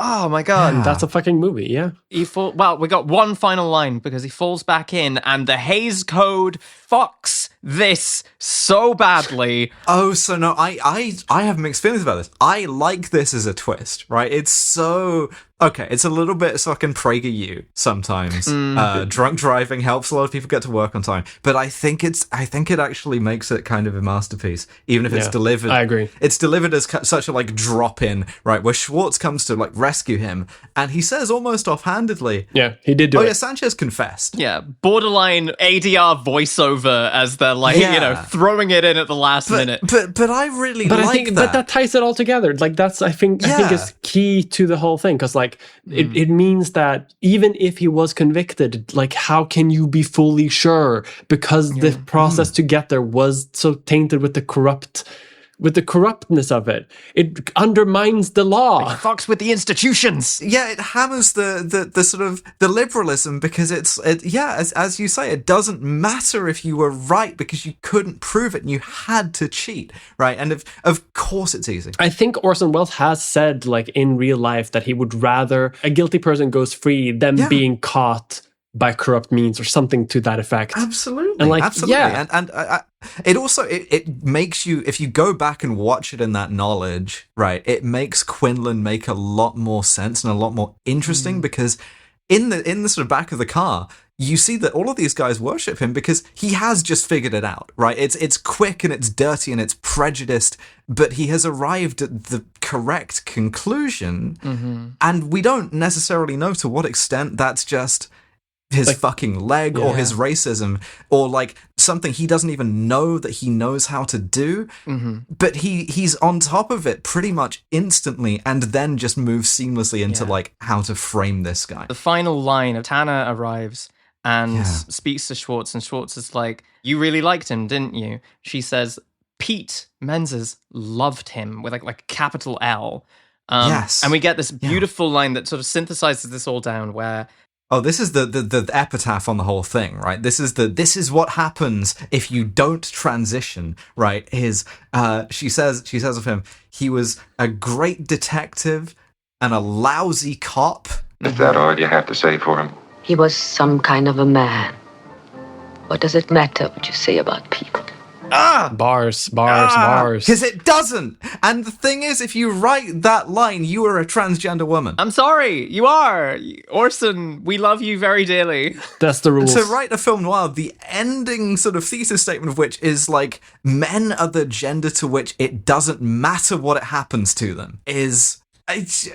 S3: Oh my god.
S1: That's a fucking movie, yeah.
S3: Well, we got one final line because he falls back in and the Hays Code fucks this so badly.
S2: Oh, so no, I have mixed feelings about this. I like this as a twist, right? It's so... Okay, it's a little bit fucking PragerU sometimes. Drunk driving helps a lot of people get to work on time. But I think it actually makes it kind of a masterpiece, even if it's delivered.
S1: I agree.
S2: It's delivered as such a like drop in, right? Where Schwartz comes to like rescue him, and he says almost offhandedly,
S1: Yeah, he did do it.
S2: "Oh yeah, Sanchez confessed."
S3: Yeah, borderline ADR voiceover as they're like, you know, throwing it in at the last minute.
S2: But I really
S1: But
S2: like
S1: I think
S2: that.
S1: but that ties it all together. Like that's I think is key to the whole thing, because like it means that even if he was convicted, like how can you be fully sure? Because the process to get there was so tainted with the corruptness of it. It undermines the law.
S3: It fucks with the institutions.
S2: Yeah, it hammers the sort of the liberalism, because as you say, it doesn't matter if you were right because you couldn't prove it and you had to cheat, right? And of course it's easy.
S1: I think Orson Welles has said, like in real life, that he would rather a guilty person goes free than being caught by corrupt means or something to that effect.
S2: Absolutely,
S1: and like,
S2: absolutely.
S1: Yeah.
S2: And it also it makes you, if you go back and watch it in that knowledge, right, it makes Quinlan make a lot more sense and a lot more interesting, because in the sort of back of the car, you see that all of these guys worship him because he has just figured it out, right? It's quick and it's dirty and it's prejudiced, but he has arrived at the correct conclusion, and we don't necessarily know to what extent that's just his like, fucking leg or his racism or like something he doesn't even know that he knows how to do, but he's on top of it pretty much instantly and then just moves seamlessly into like how to frame this guy.
S3: The final line of Tanner arrives and speaks to Schwartz, and Schwartz is like, "You really liked him, didn't you?" She says, "Pete Menzies loved him," with like a capital L.
S2: Yes.
S3: And we get this beautiful line that sort of synthesizes this all down, where
S2: this is the epitaph on the whole thing, right? This is what happens if you don't transition, right? She says of him, he was a great detective and a lousy cop.
S5: Is that all you have to say for him?
S7: He was some kind of a man. What does it matter what you say about people?
S1: Bars.
S2: Because it doesn't. And the thing is, if you write that line, you are a transgender woman.
S3: I'm sorry, you are. Orson, we love you very dearly.
S1: That's the rules.
S2: To write a film noir, the ending sort of thesis statement of which is like, men are the gender to which it doesn't matter what it happens to them, is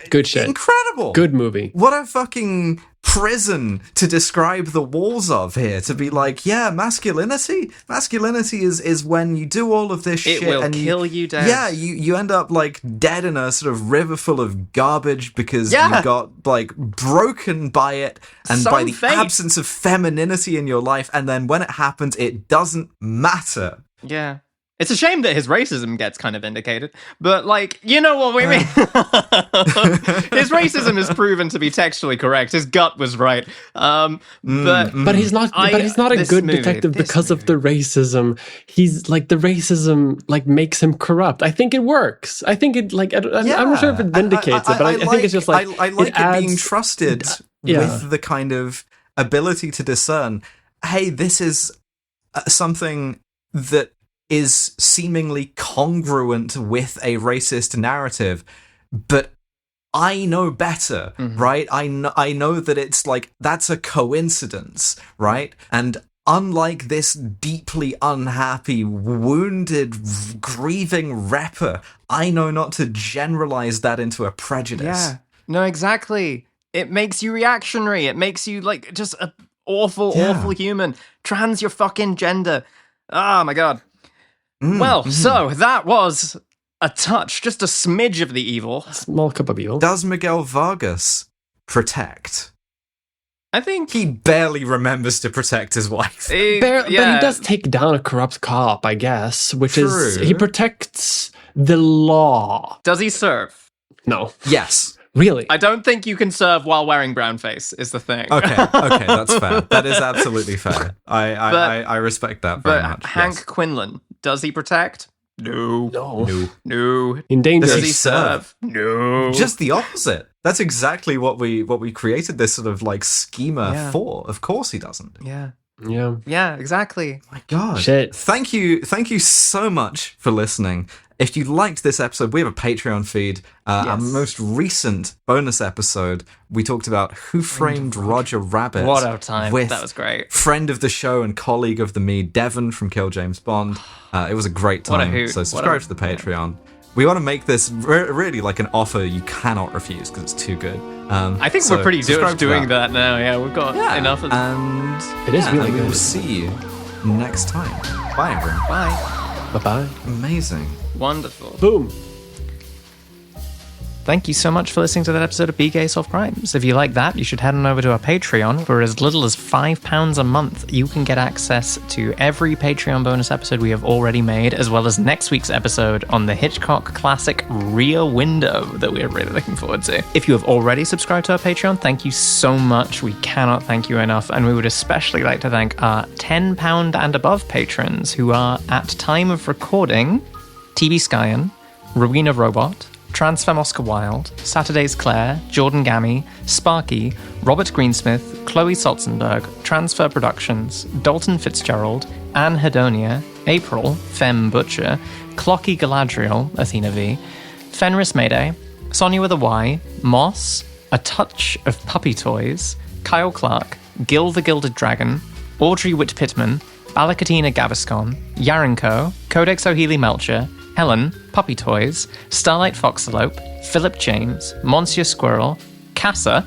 S1: good shit.
S2: Incredible.
S1: Good movie.
S2: What a fucking prison to describe the walls of here, to be like, yeah, masculinity is when you do all of this shit
S3: will
S2: and
S3: kill you dead.
S2: Yeah, you end up like dead in a sort of river full of garbage because you got like broken by it and by the absence of femininity in your life, and then when it happens it doesn't matter.
S3: Yeah. It's a shame that his racism gets kind of vindicated, but, like, you know what we mean. His racism is proven to be textually correct. His gut was right. But
S1: he's not. But he's not a good detective because of the racism. He's like, the racism like makes him corrupt. I think it works. I think it like. I'm not sure if it vindicates it, but I think it's just like
S2: I like it being trusted with the kind of ability to discern. Hey, this is something that is seemingly congruent with a racist narrative, but I know better, right? I know that it's like, that's a coincidence, right? And unlike this deeply unhappy, wounded, grieving rapper, I know not to generalize that into a prejudice.
S3: Yeah, no, exactly. It makes you reactionary. It makes you like just an awful human. Trans your fucking gender. Oh my God. So that was a touch, just a smidge of the evil.
S1: Small cup of evil.
S2: Does Miguel Vargas protect?
S3: I think
S2: he barely remembers to protect his wife.
S1: But he does take down a corrupt cop, I guess, which is, he protects the law.
S3: Does he serve?
S1: No.
S2: Yes.
S1: Really?
S3: I don't think you can serve while wearing brown face, is the thing.
S2: Okay, that's fair. That is absolutely fair. I respect that very much.
S3: But Hank Quinlan, does he protect? No.
S1: In danger.
S3: Does he serve? No.
S2: Just the opposite. That's exactly what we created this sort of like schema for. Of course he doesn't.
S3: Yeah, exactly.
S2: My God.
S1: Shit.
S2: Thank you so much for listening. If you liked this episode, we have a Patreon feed. Our most recent bonus episode, we talked about Who Framed Roger Rabbit.
S3: What a time.
S2: With
S3: that was great.
S2: Friend of the show and colleague of the Me, Devon from Kill James Bond. It was a great time.
S3: What a hoot.
S2: So subscribe to the Patreon. We want to make this really like an offer you cannot refuse because it's too good.
S3: I think we're pretty good doing that now. Yeah, we've got enough of
S2: and
S1: it is really good.
S2: We will see you next time. Bye, everyone.
S3: Bye.
S1: Bye-bye.
S2: Amazing.
S3: Wonderful.
S1: Boom.
S3: Thank you so much for listening to that episode of Be Gay Solve Crimes. If you like that, you should head on over to our Patreon. For as little as £5 a month, you can get access to every Patreon bonus episode we have already made, as well as next week's episode on the Hitchcock classic Rear Window that we are really looking forward to. If you have already subscribed to our Patreon, thank you so much. We cannot thank you enough, and we would especially like to thank our £10 and above patrons who are, at time of recording, TB Skyen, Rowena Robot, Transfem Oscar Wilde, Saturday's Claire, Jordan Gammy, Sparky, Robert Greensmith, Chloe Salzenberg, Transfer Productions, Dalton Fitzgerald, Anne Hedonia, April, Femme Butcher, Clocky Galadriel, Athena V, Fenris Mayday, Sonia with a Y, Moss, A Touch of Puppy Toys, Kyle Clark, Gil the Gilded Dragon, Audrey Witt-Pittman, Balakatina Gaviscon, Yarenko, Codex O'Healy Melcher, Helen, Puppy Toys, Starlight Foxalope, Philip James, Monsieur Squirrel, Casa,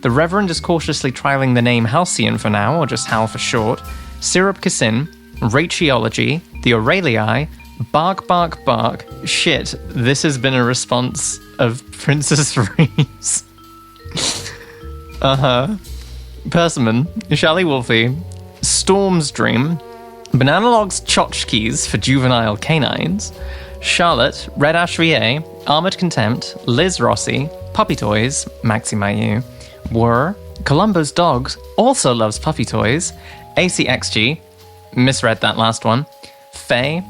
S3: the Reverend is cautiously trialing the name Halcyon for now, or just Hal for short, Syrup Cassin, Rachiology, the Aurelii, Bark Bark Bark, shit, this has been a response of Princess Reese. Persimmon, Shally Wolfie, Storm's Dream, Banana Logs Tchotchkes for juvenile canines, Charlotte, Red Ash VA, Armored Contempt, Liz Rossi, Puppy Toys, Maxi Mayu, Whir, Columbo's Dogs also loves puppy toys, ACXG, misread that last one, Faye,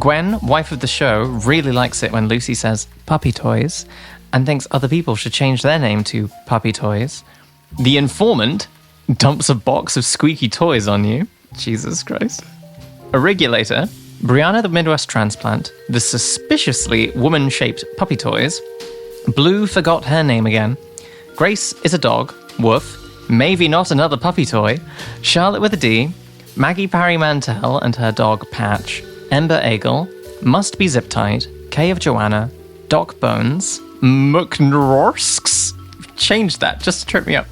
S3: Gwen, wife of the show, really likes it when Lucy says puppy toys, and thinks other people should change their name to Puppy Toys. The Informant dumps a box of squeaky toys on you. Jesus Christ. A Regulator, Brianna the Midwest Transplant, the suspiciously woman-shaped puppy toys, Blue forgot her name again, Grace is a dog, woof, maybe not another puppy toy, Charlotte with a D, Maggie Parry Mantell and her dog Patch, Ember Eagle, Must Be Zip Tied, K of Joanna, Doc Bones, McNorsks, changed that just to trip me up.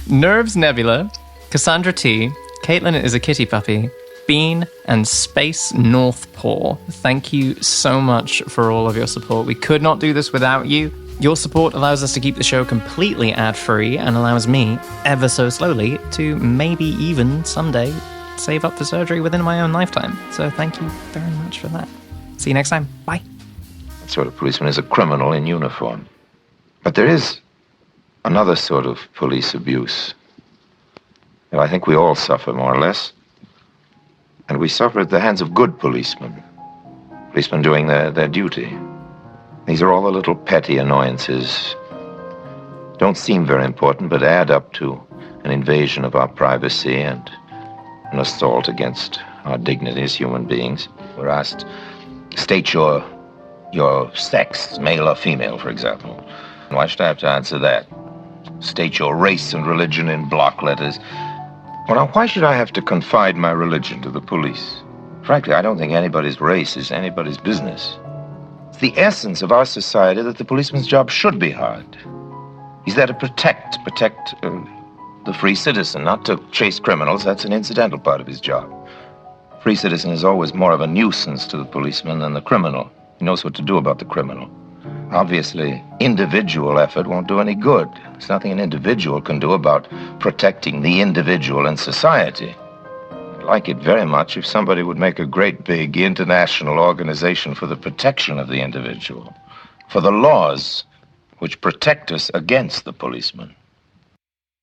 S3: Nerves Nebula, Cassandra T, Caitlin is a kitty puppy, Bean, and Space North Paw. Thank you so much for all of your support. We could not do this without you. Your support allows us to keep the show completely ad-free and allows me, ever so slowly, to maybe even someday save up for surgery within my own lifetime. So thank you very much for that. See you next time. Bye.
S5: That sort of policeman is a criminal in uniform. But there is another sort of police abuse. And I think we all suffer, more or less. And we suffer at the hands of good policemen. Policemen doing their duty. These are all the little petty annoyances. Don't seem very important, but add up to an invasion of our privacy and an assault against our dignity as human beings. We're asked, state your sex, male or female, for example. Why should I have to answer that? State your race and religion in block letters. Well, now, why should I have to confide my religion to the police? Frankly, I don't think anybody's race is anybody's business. It's the essence of our society that the policeman's job should be hard. He's there to protect the free citizen, not to chase criminals. That's an incidental part of his job. Free citizen is always more of a nuisance to the policeman than the criminal. He knows what to do about the criminal. Obviously, individual effort won't do any good. There's nothing an individual can do about protecting the individual in society. I'd like it very much if somebody would make a great big international organization for the protection of the individual, for the laws which protect us against the policeman.